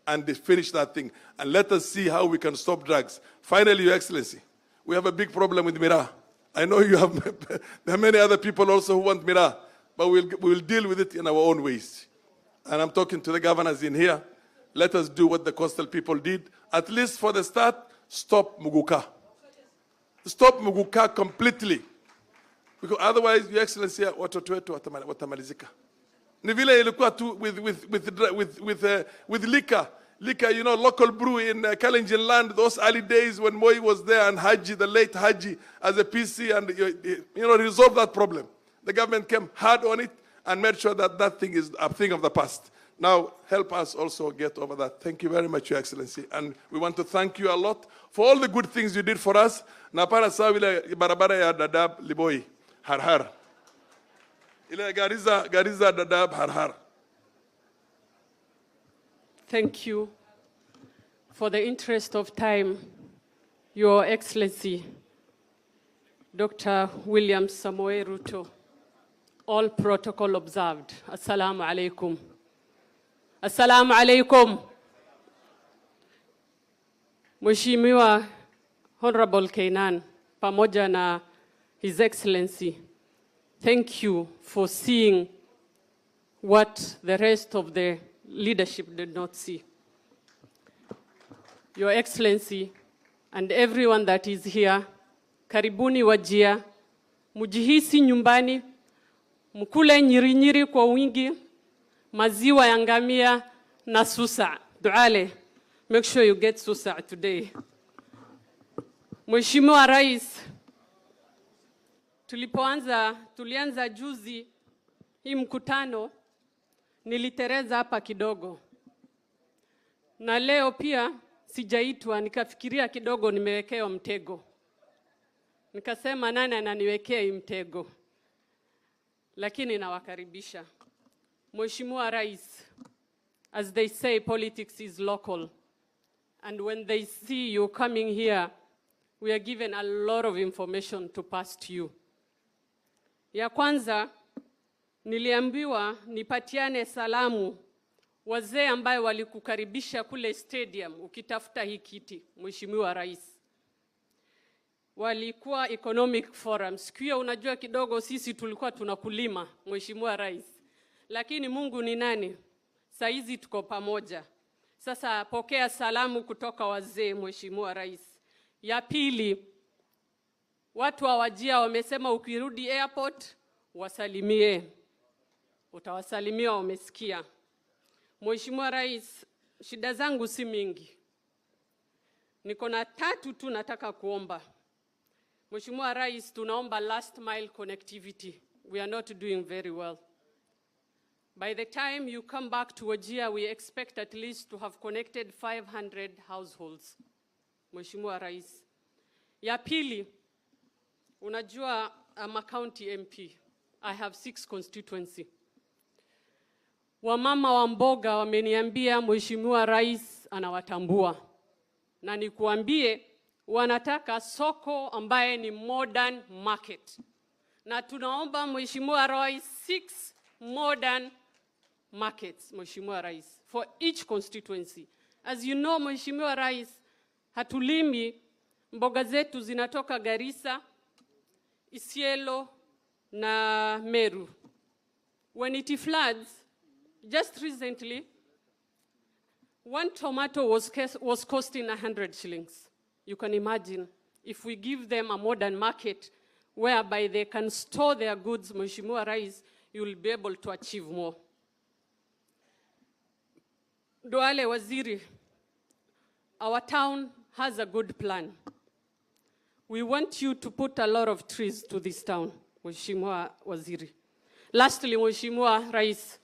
N: and finish that thing. And let us see how we can stop drugs. Finally, Your Excellency, we have a big problem with Mira. I know you have, there are many other people also who want Mira, but we'll deal with it in our own ways. And I'm talking to the governors in here. Let us do what the coastal people did. At least for the start, stop Muguka. Stop Muguka completely. Because otherwise, Your Excellency, watoto wetu watamalizika. Ni vile ilikuwa tu with liquor. Liquor, you know, local brew in Kalenjin land, those early days when Moi was there and Haji, the late Haji, as a PC, and, you know, resolved that problem. The government came hard on it and made sure that that thing is a thing of the past. Now, help us also get over that. Thank you very much, Your Excellency. And we want to thank you a lot for all the good things you did for us. Na para sawa ile barabara ya Dadaab Liboi, Harhar. Ile Garissa Dadaab Harhar.
O: Thank you. For the interest of time, Your Excellency, Dr. William Samoei Ruto, all protocol observed. Assalamu alaikum. Assalamu alaikum. Mheshimiwa Honorable Kainan, pamoja na His Excellency, thank you for seeing what the rest of the leadership did not see. Your Excellency, and everyone that is here, karibuni Wajir, mujihisi nyumbani, mkule nyirinyiri kwa wingi, maziwa ya ngamia na susa. Duale, make sure you get susa today. Mheshimiwa Rais, tulianza juzi hii mkutano, nilitereza hapa kidogo. Na leo pia sijaitwa, nikafikiria kidogo nimewekewa mtego. Nikasema nani ananiwekea hii mtego? Lakini nawakaribisha. Mheshimiwa Rais, as they say, politics is local. And when they see you coming here, we are given a lot of information to pass to you. Ya kwanza, niliambiwa nipatiane salamu wazee ambaye walikukaribisha kule stadium ukitafuta hii kiti, Mheshimiwa Rais. Walikuwa economic forum. Sikia, unajua kidogo sisi tulikuwa tunakulima, Mheshimiwa Rais. Lakini Mungu ni nani? Saizi tuko pamoja. Sasa pokea salamu kutoka wazee, Mheshimiwa Rais. Ya pili, watu wa Wajir wamesema ukirudi airport wasalimie. Utawasalimia, wamesikia. Mheshimiwa Rais, shida zangu si mingi. Niko na 3 tu nataka kuomba. Mheshimiwa Rais, tunaomba last mile connectivity. We are not doing very well. By the time you come back to Wajir, we expect at least to have connected 500 households. Mheshimiwa Rais. Ya pili, unajua I'm a county MP. I have 6 constituency. Wamama wa mboga wameniambia Mheshimiwa Rais anawatambua. Na nikuambie wanataka soko ambaye ni modern market. Na tunaomba Mheshimiwa Rais 6 modern markets, Mheshimiwa Rais, for each constituency. As you know, Mheshimiwa Rais, hatulimi, mboga zetu zinatoka Garissa, Isiolo na Meru. When it floods, just recently, 1 tomato was costing 100 shillings. You can imagine if we give them a modern market whereby they can store their goods, Mheshimiwa Rais, you will be able to achieve more. Duale Waziri, our town has a good plan. We want you to put a lot of trees to this town, Mheshimiwa Waziri. Lastly, Mheshimiwa Rais,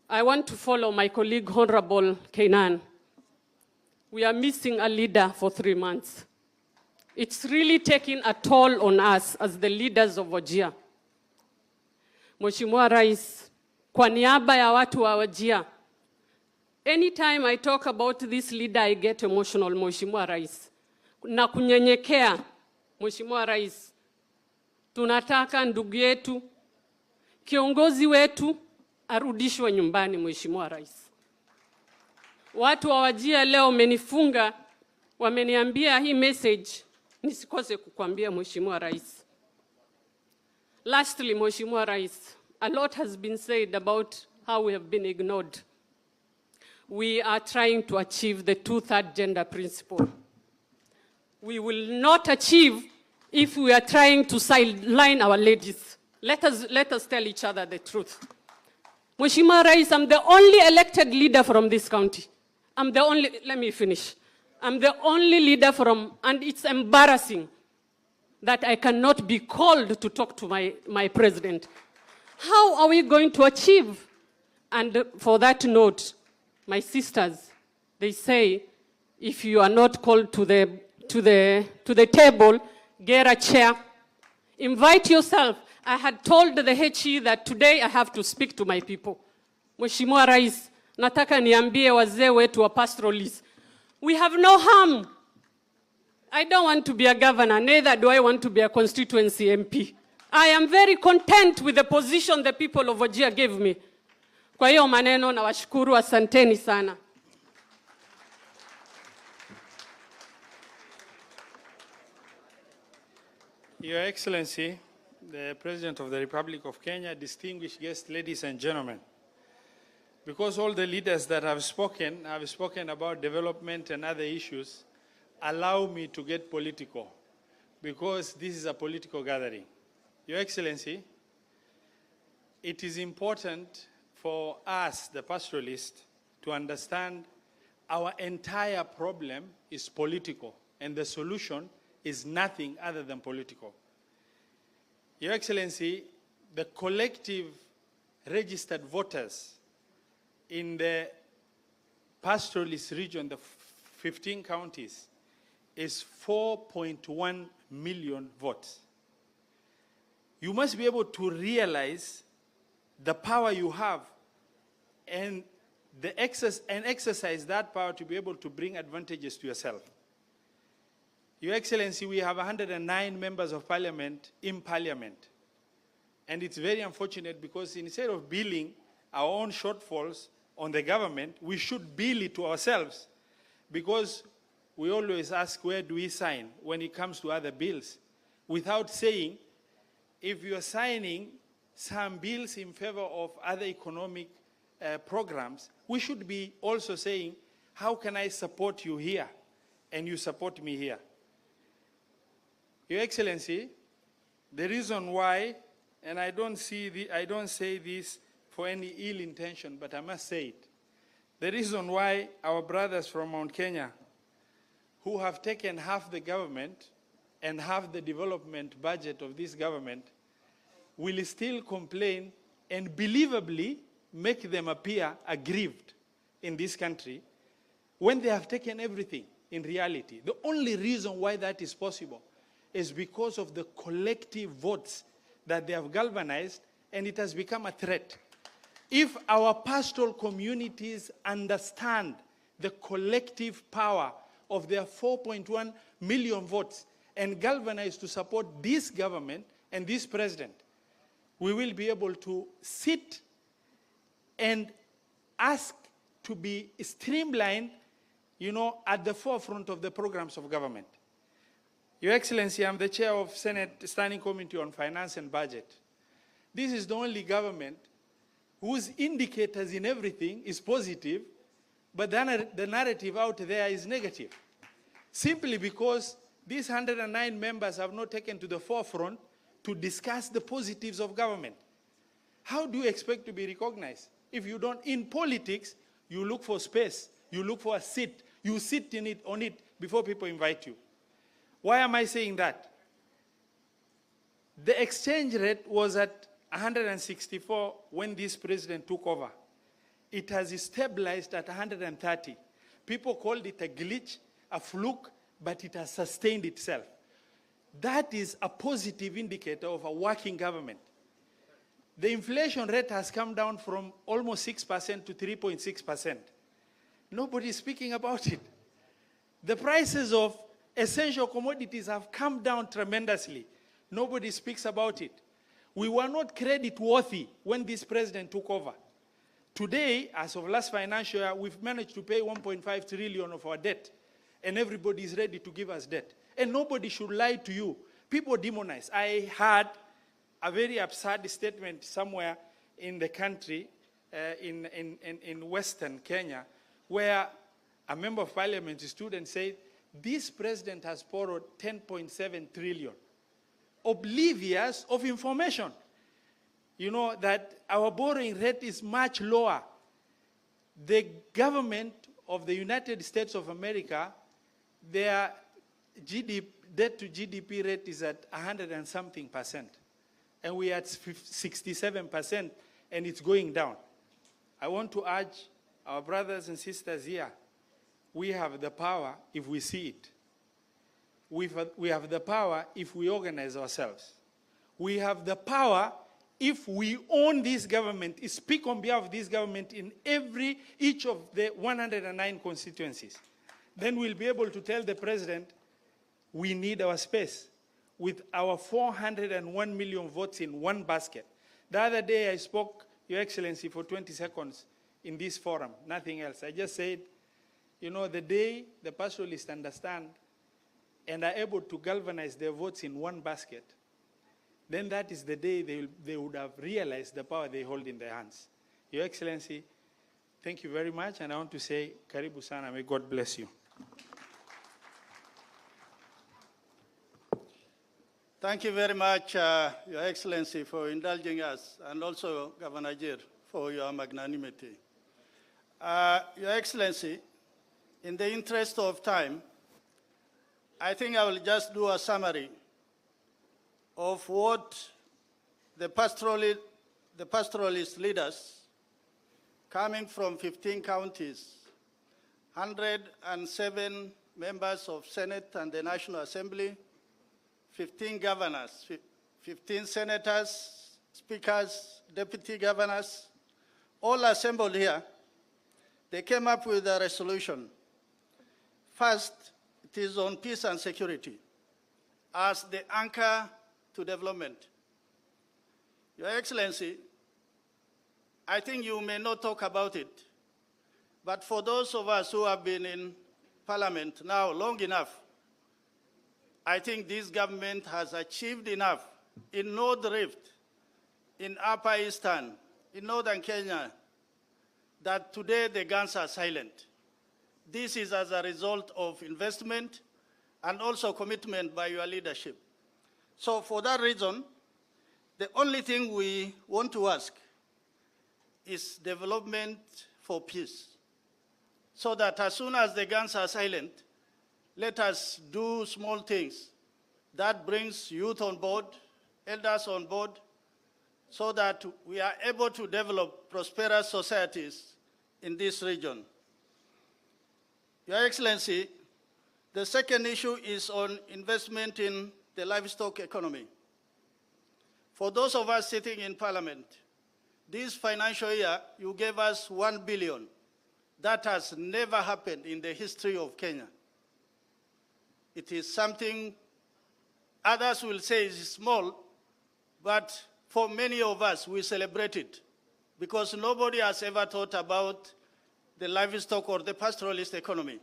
O: I want to follow my colleague, Honorable Kainan. We are missing a leader for 3 months. It's really taking a toll on us as the leaders of Wajir. Mheshimiwa Rais, kwa niaba ya watu wa Wajir, anytime I talk about this leader, I get emotional, Mheshimiwa Rais. Na kunyenyekea, Mheshimiwa Rais, tunataka ndugu yetu, kiongozi wetu, arudishwe nyumbani, Mheshimiwa Rais. Watu wa Wajir leo wamenifunga, wameniambia hii message, nisikose kukuambia Mheshimiwa Rais. Lastly, Mheshimiwa Rais, a lot has been said about how we have been ignored. We are trying to achieve the 2/3 gender principle. We will not achieve if we are trying to sideline our ladies. Let us tell each other the truth. Mheshimiwa Rais, I'm the only elected leader from this county. Let me finish. I'm the only leader and it's embarrassing that I cannot be called to talk to my president. How are we going to achieve? And for that note, my sisters, they say, if you are not called to the table, get a chair, invite yourself. I had told the HE that today I have to speak to my people. Mheshimiwa Rais, nataka niambie wazee wetu wa Pastoralist, we have no harm. I don't want to be a governor, neither do I want to be a constituency MP. I am very content with the position the people of Wajir gave me. Kwa hiyo maneno na washukuru, asanteni sana.
P: Your Excellency, the President of the Republic of Kenya, distinguished guests, ladies and gentlemen. because all the leaders that have spoken about development and other issues, allow me to get political, because this is a political gathering. Your Excellency, it is important for us, the pastoralists, to understand our entire problem is political, and the solution is nothing other than political. Your Excellency, the collective registered voters in the pastoralist region, the 15 counties, is 4.1 million votes. You must be able to realize the power you have and exercise that power to be able to bring advantages to yourself. Your Excellency, we have 109 members of parliament in parliament. And it's very unfortunate because instead of billing our own shortfalls on the government, we should bill it to ourselves, because we always ask, where do we sign when it comes to other bills? Without saying, if you're signing some bills in favor of other economic programs, we should be also saying, how can I support you here and you support me here? Your Excellency, the reason why, and I don't say this for any ill intention, but I must say it. The reason why our brothers from Mount Kenya, who have taken half the government and half the development budget of this government, will still complain and believably make them appear aggrieved in this country when they have taken everything in reality. The only reason why that is possible is because of the collective votes that they have galvanized, and it has become a threat. If our pastoral communities understand the collective power of their 4.1 million votes and galvanize to support this government and this president, we will be able to sit and ask to be streamlined, at the forefront of the programs of government. Your Excellency, I'm the chair of Senate Standing Committee on Finance and Budget. This is the only government whose indicators in everything is positive, but then the narrative out there is negative. Simply because these 109 members have not taken to the forefront to discuss the positives of government. How do you expect to be recognized? If you don't, in politics, you look for space, you look for a seat, you sit on it before people invite you. Why am I saying that? The exchange rate was at 164 when this president took over. It has stabilized at 130. People called it a glitch, a fluke, but it has sustained itself. That is a positive indicator of a working government. The inflation rate has come down from almost 6% to 3.6%. Nobody is speaking about it. The prices of essential commodities have come down tremendously. Nobody speaks about it. We were not credit worthy when this president took over. Today, as of last financial year, we've managed to pay 1.5 trillion of our debt, and everybody is ready to give us debt. And nobody should lie to you. People demonize. I heard a very absurd statement somewhere in the country, in Western Kenya, where a member of parliament stood and said, this president has borrowed 10.7 trillion, oblivious of information. You know that our borrowing rate is much lower. The government of the United States of America, their debt to GDP rate is at 100 and something percent. And we are at 67%, and it's going down. I want to urge our brothers and sisters here, we have the power if we see it. We have the power if we organize ourselves. We have the power if we own this government, speak on behalf of this government in each of the 109 constituencies. Then we'll be able to tell the president, we need our space. With our 401 million votes in one basket. The other day I spoke, Your Excellency, for 20 seconds in this forum, nothing else. I just said, the day the pastoralists understand and are able to galvanize their votes in one basket, then that is the day they would have realized the power they hold in their hands. Your Excellency, Thank you very much, and I want to say, karibu sana, may God bless you.
C: Thank you very much, Your Excellency, for indulging us, and also Governor Wajir for your magnanimity. Your Excellency, in the interest of time, I think I will just do a summary of what the pastoralist leaders coming from 15 counties, 107 members of Senate and the National Assembly, 15 governors, 15 senators, speakers, deputy governors, all assembled here. They came up with a resolution. First, it is on peace and security as the anchor to development. Your Excellency, I think you may not talk about it, but for those of us who have been in Parliament now long enough, I think this government has achieved enough in North Rift, in Upper Eastern, in Northern Kenya, that today the guns are silent. This is as a result of investment and also commitment by your leadership. So for that reason, the only thing we want to ask is development for peace, so that as soon as the guns are silent, let us do small things that brings youth on board, elders on board, so that we are able to develop prosperous societies in this region. Your Excellency, the second issue is on investment in the livestock economy. For those of us sitting in Parliament, this financial year, you gave us 1 billion. That has never happened in the history of Kenya. It is something others will say is small, but for many of us, we celebrate it because nobody has ever thought about the livestock or the pastoralist economy.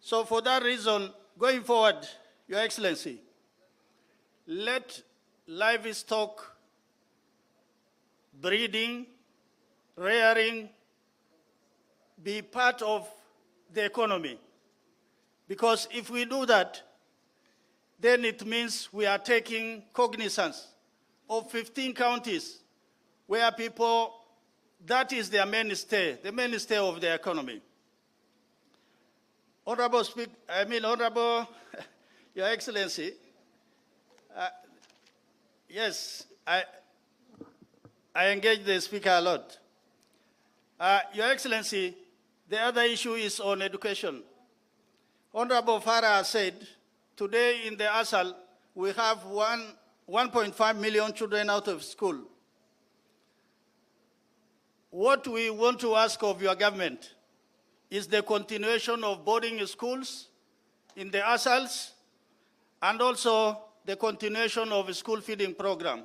C: So for that reason, going forward, Your Excellency, let livestock breeding, rearing be part of the economy. Because if we do that, then it means we are taking cognizance of 15 counties where people, that is their mainstay, the mainstay of the economy. Honorable Your Excellency, yes, I engage the Speaker a lot. Your Excellency, the other issue is on education. Honorable Farah said, today in the ASAL, we have 1.5 million children out of school. What we want to ask of your government is the continuation of boarding schools in the ASALs and also the continuation of a school feeding program.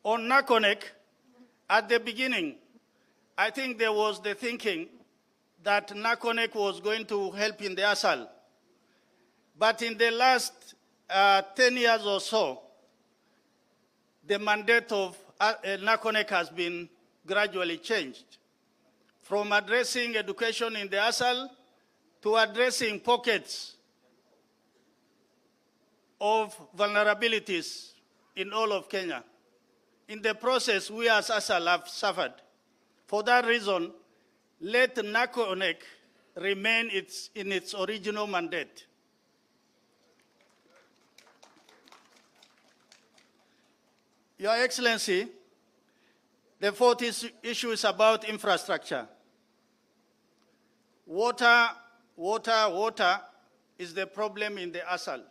C: On Nakonek, at the beginning, I think there was the thinking that Nakonek was going to help in the ASAL. But in the last 10 years or so, the mandate of Nakonek has been gradually changed from addressing education in the ASAL to addressing pockets of vulnerabilities in all of Kenya. In the process, we as ASAL have suffered. For that reason, let Nakonek remain in its original mandate. Your Excellency, the fourth issue is about infrastructure. Water is the problem in the ASAL.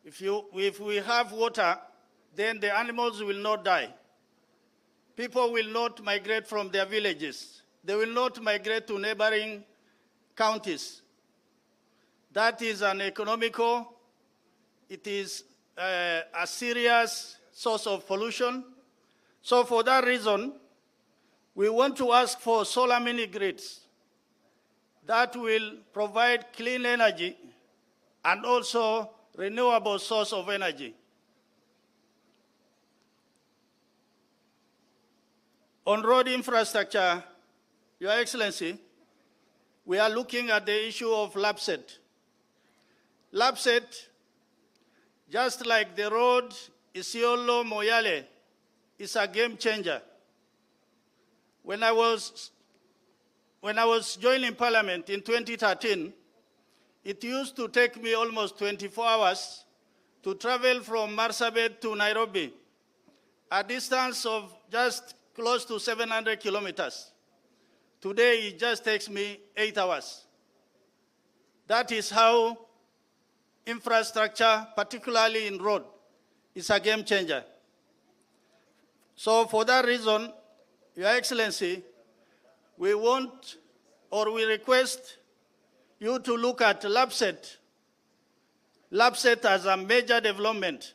C: If we have water, then the animals will not die. People will not migrate from their villages. They will not migrate to neighboring counties. That is an economical, it is a serious source of pollution. So for that reason, we want to ask for solar mini grids that will provide clean energy and also renewable source of energy. On road infrastructure, Your Excellency, we are looking at the issue of LAPSET. LAPSET, just like the road Isiolo-Moyale, is a game changer. When I was joining Parliament in 2013, it used to take me almost 24 hours to travel from Marsabit to Nairobi, a distance of just close to 700 kilometers. Today, it just takes me 8 hours. That is how infrastructure, particularly in road, is a game changer. So for that reason, Your Excellency, we want or we request you to look at LAPSET as a major development,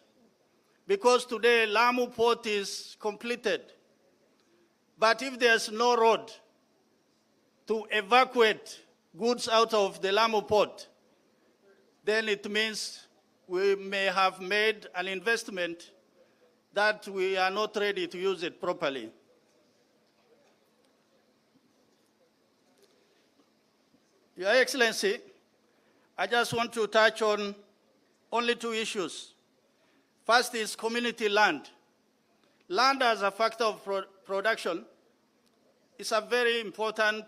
C: because today Lamu Port is completed. But if there's no road to evacuate goods out of the Lamu Port, then it means we may have made an investment that we are not ready to use it properly. Your Excellency, I just want to touch on only two issues. First is community land. Land as a factor of production is a very important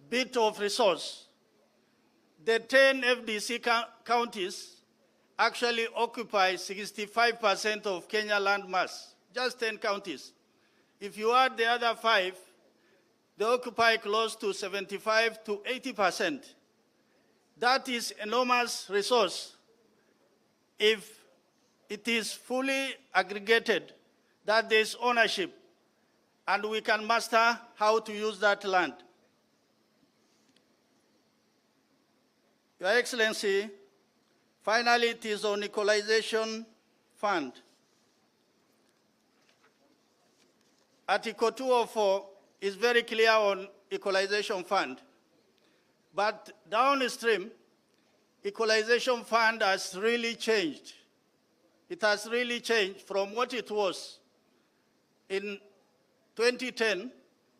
C: bit of resource. The 10 FDC counties actually occupy 65% of Kenya land mass, just 10 counties. If you add the other 5, they occupy close to 75 to 80%. That is enormous resource if it is fully aggregated, that there is ownership, and we can master how to use that land. Your Excellency, finally, it is on equalization fund. Article 204 is very clear on equalization fund, but downstream, equalization fund has really changed. It has really changed from what it was in 2010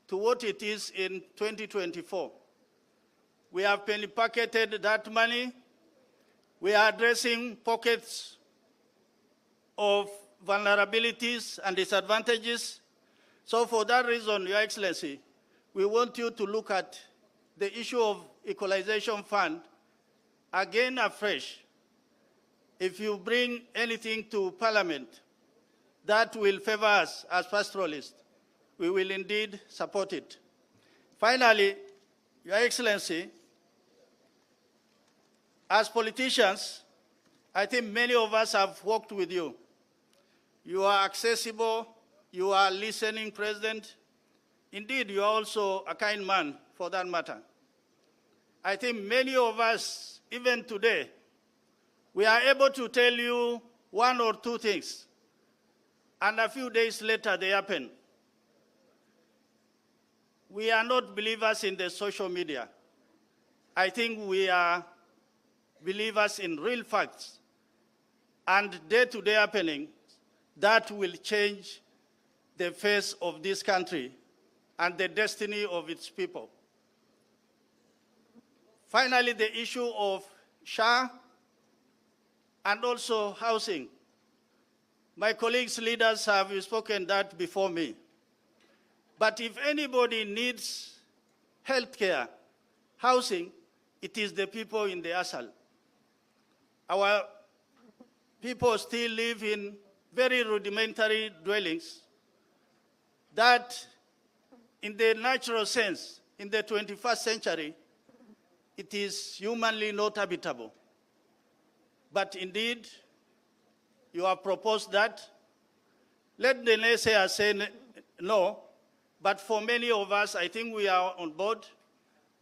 C: to what it is in 2024. We have penny-pocketed that money. We are addressing pockets of vulnerabilities and disadvantages. So for that reason, Your Excellency, we want you to look at the issue of equalization fund again afresh. If you bring anything to Parliament that will favor us as pastoralists, we will indeed support it. Finally, Your Excellency, as politicians, I think many of us have worked with you. You are accessible, you are a listening president. Indeed, you are also a kind man, for that matter. I think many of us, even today, we are able to tell you one or two things, and a few days later they happen. We are not believers in the social media. I think we are believers in real facts and day-to-day happening that will change the face of this country and the destiny of its people. Finally, the issue of SHA and also housing. My colleagues, leaders have spoken that before me. But if anybody needs health care, housing, it is the people in the ASAL. Our people still live in very rudimentary dwellings that, in the natural sense, in the 21st century, it is humanly not habitable. But indeed, you have proposed that. Let the naysayers say no, but for many of us, I think we are on board,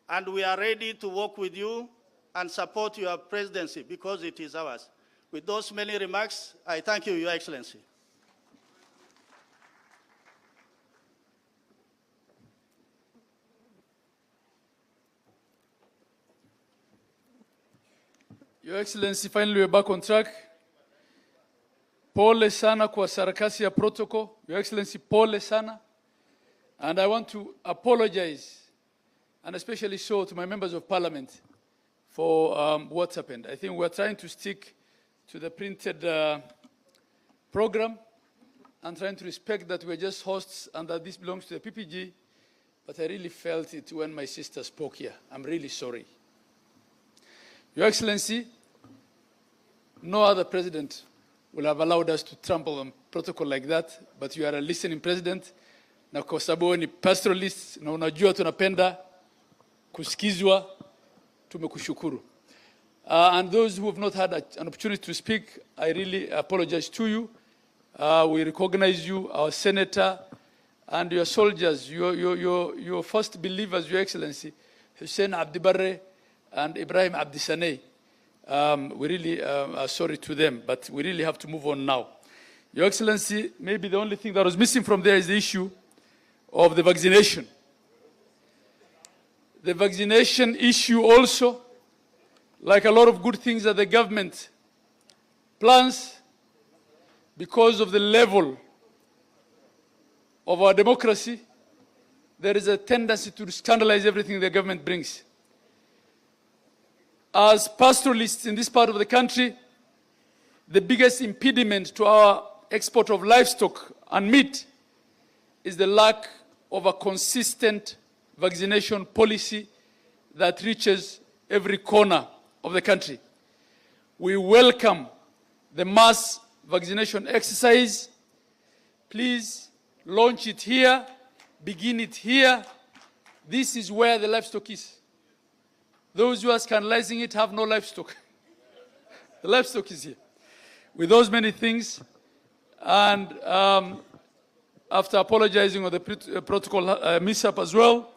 C: and we are ready to work with you and support your presidency because it is ours. With those many remarks, I thank you, Your Excellency.
E: Your Excellency, finally we're back on track. Pole sana kwa sarakasi ya protocol. Your Excellency, pole sana. And I want to apologize, and especially so to my members of parliament, for what's happened. I think we're trying to stick to the printed program and trying to respect that we're just hosts and that this belongs to the PPG, but I really felt it when my sister spoke here. I'm really sorry. Your Excellency, no other president will have allowed us to trample on protocol like that, but you are a listening president, na kwa sababu ni pastoralist, na unajua tunapenda kusikizwa, tumekushukuru. And those who have not had an opportunity to speak, I really apologize to you. We recognize you, our senator, and your soldiers, your first believers, Your Excellency, Hussein Abdibarre and Ibrahim Abdisaneh. We really are sorry to them, but we really have to move on now. Your Excellency, maybe the only thing that was missing from there is the issue of the vaccination. The vaccination issue also, like a lot of good things that the government plans, because of the level of our democracy, there is a tendency to scandalize everything the government brings. As pastoralists in this part of the country, the biggest impediment to our export of livestock and meat is the lack of a consistent vaccination policy that reaches every corner of the country. We welcome the mass vaccination exercise. Please launch it here, begin it here. This is where the livestock is. Those who are scandalizing it have no livestock. The livestock is here. With those many things, and after apologizing on the protocol mishap as well,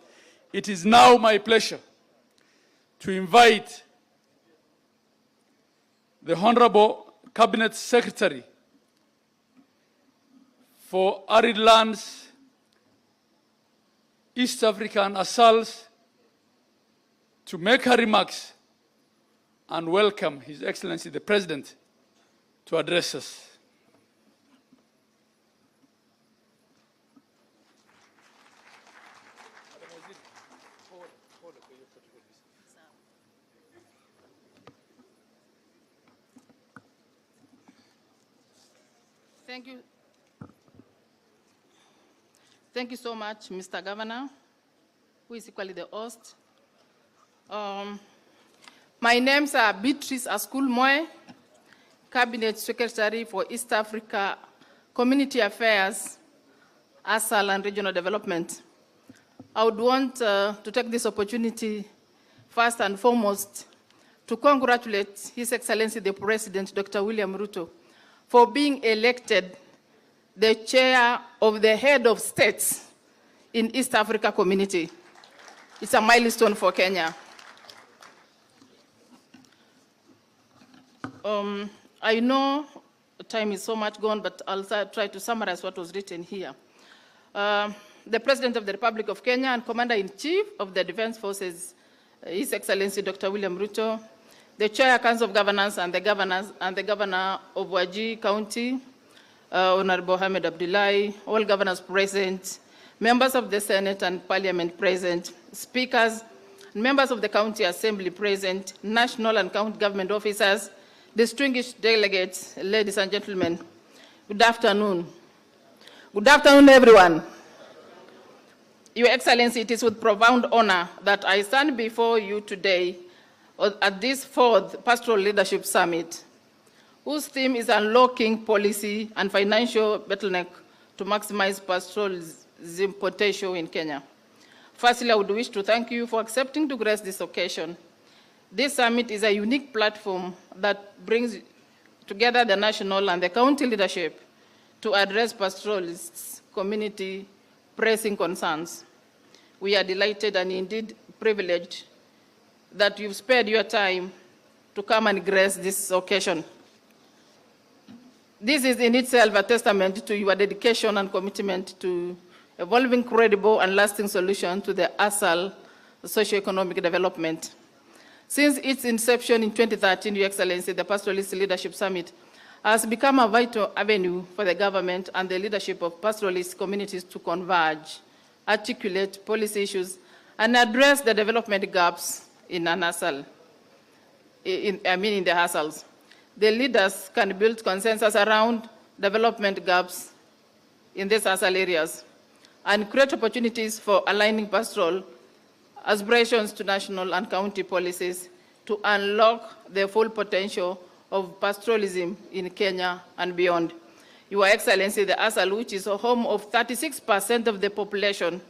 E: it is now my pleasure to invite the Honorable Cabinet Secretary for Arid Lands, East Africa and ASALs to make her remarks and welcome His Excellency the President to address us.
Q: Thank you. Thank you so much, Mr. Governor, who is equally the host. My name's Beatrice Askul Moe, Cabinet Secretary for East Africa Community Affairs, ASAL and Regional Development. I would want to take this opportunity, first and foremost, to congratulate His Excellency the President, Dr. William Ruto, for being elected the chair of the head of states in East Africa community. It's a milestone for Kenya. I know time is so much gone, but I'll try to summarize what was written here. The President of the Republic of Kenya and Commander-in-Chief of the Defense Forces, His Excellency Dr. William Ruto, the Chair Council of Governors and the Governor of Wajir County, Honorable Hamid Abdullahi, all governors present, members of the Senate and Parliament present, speakers, members of the County Assembly present, national and county government officers, distinguished delegates, ladies and gentlemen, good afternoon. Good afternoon, everyone. Your Excellency, it is with profound honor that I stand before you today at this 4th Pastoral Leadership Summit, whose theme is unlocking policy and financial bottleneck to maximize pastoralism potential in Kenya. Firstly, I would wish to thank you for accepting to grace this occasion. This summit is a unique platform that brings together the national and the county leadership to address pastoralists' community pressing concerns. We are delighted and indeed privileged that you've spared your time to come and grace this occasion. This is in itself a testament to your dedication and commitment to evolving credible and lasting solutions to the ASAL socio-economic development. Since its inception in 2013, Your Excellency, the Pastoralist Leadership Summit has become a vital avenue for the government and the leadership of pastoralist communities to converge articulate policy issues, and address the development gaps in an ASAL, in the ASALs. The leaders can build consensus around development gaps in these ASAL areas and create opportunities for aligning pastoral aspirations to national and county policies to unlock the full potential of pastoralism in Kenya and beyond. Your Excellency, the ASAL, which is a home of 36% of the population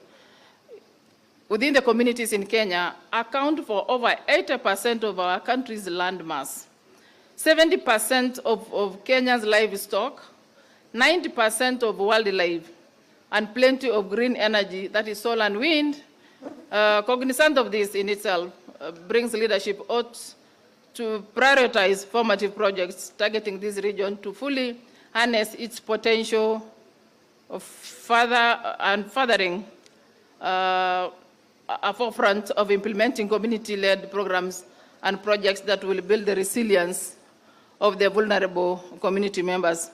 Q: within the communities in Kenya, account for over 80% of our country's land mass, 70% of Kenya's livestock, 90% of wildlife, and plenty of green energy, that is solar and wind. Cognizant of this in itself brings leadership ought to prioritize formative projects targeting this region to fully harness its potential of furthering a forefront of implementing community-led programs and projects that will build the resilience of the vulnerable community members.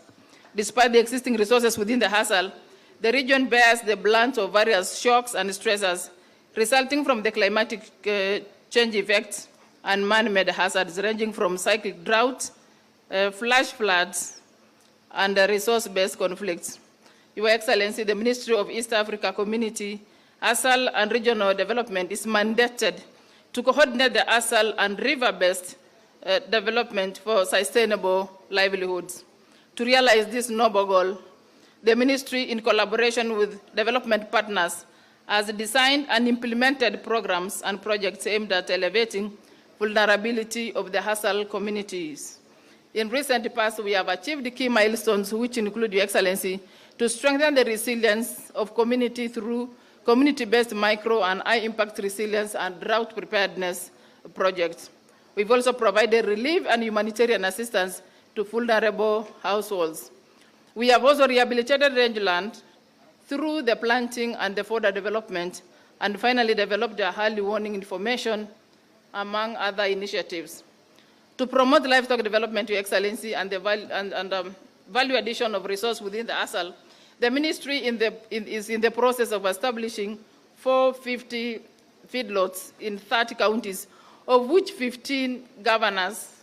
Q: Despite the existing resources within the ASAL, the region bears the brunt of various shocks and stressors resulting from the climatic change effects and man-made hazards ranging from cyclic drought, flash floods, and resource-based conflicts. Your Excellency, the Ministry of East Africa Community, ASAL and Regional Development is mandated to coordinate the ASAL and river-based development for sustainable livelihoods. To realize this noble goal, the Ministry, in collaboration with development partners, has designed and implemented programs and projects aimed at elevating vulnerability of the ASAL communities. In recent past, we have achieved key milestones, which include, Your Excellency, to strengthen the resilience of community through community-based micro and high-impact resilience and drought preparedness projects. We've also provided relief and humanitarian assistance to vulnerable households. We have also rehabilitated rangeland through the planting and the further development, and finally developed the early warning information, among other initiatives. To promote livestock development, Your Excellency, and the value addition of resource within the ASAL, the Ministry is in the process of establishing 450 feedlots in 30 counties, of which 15 governors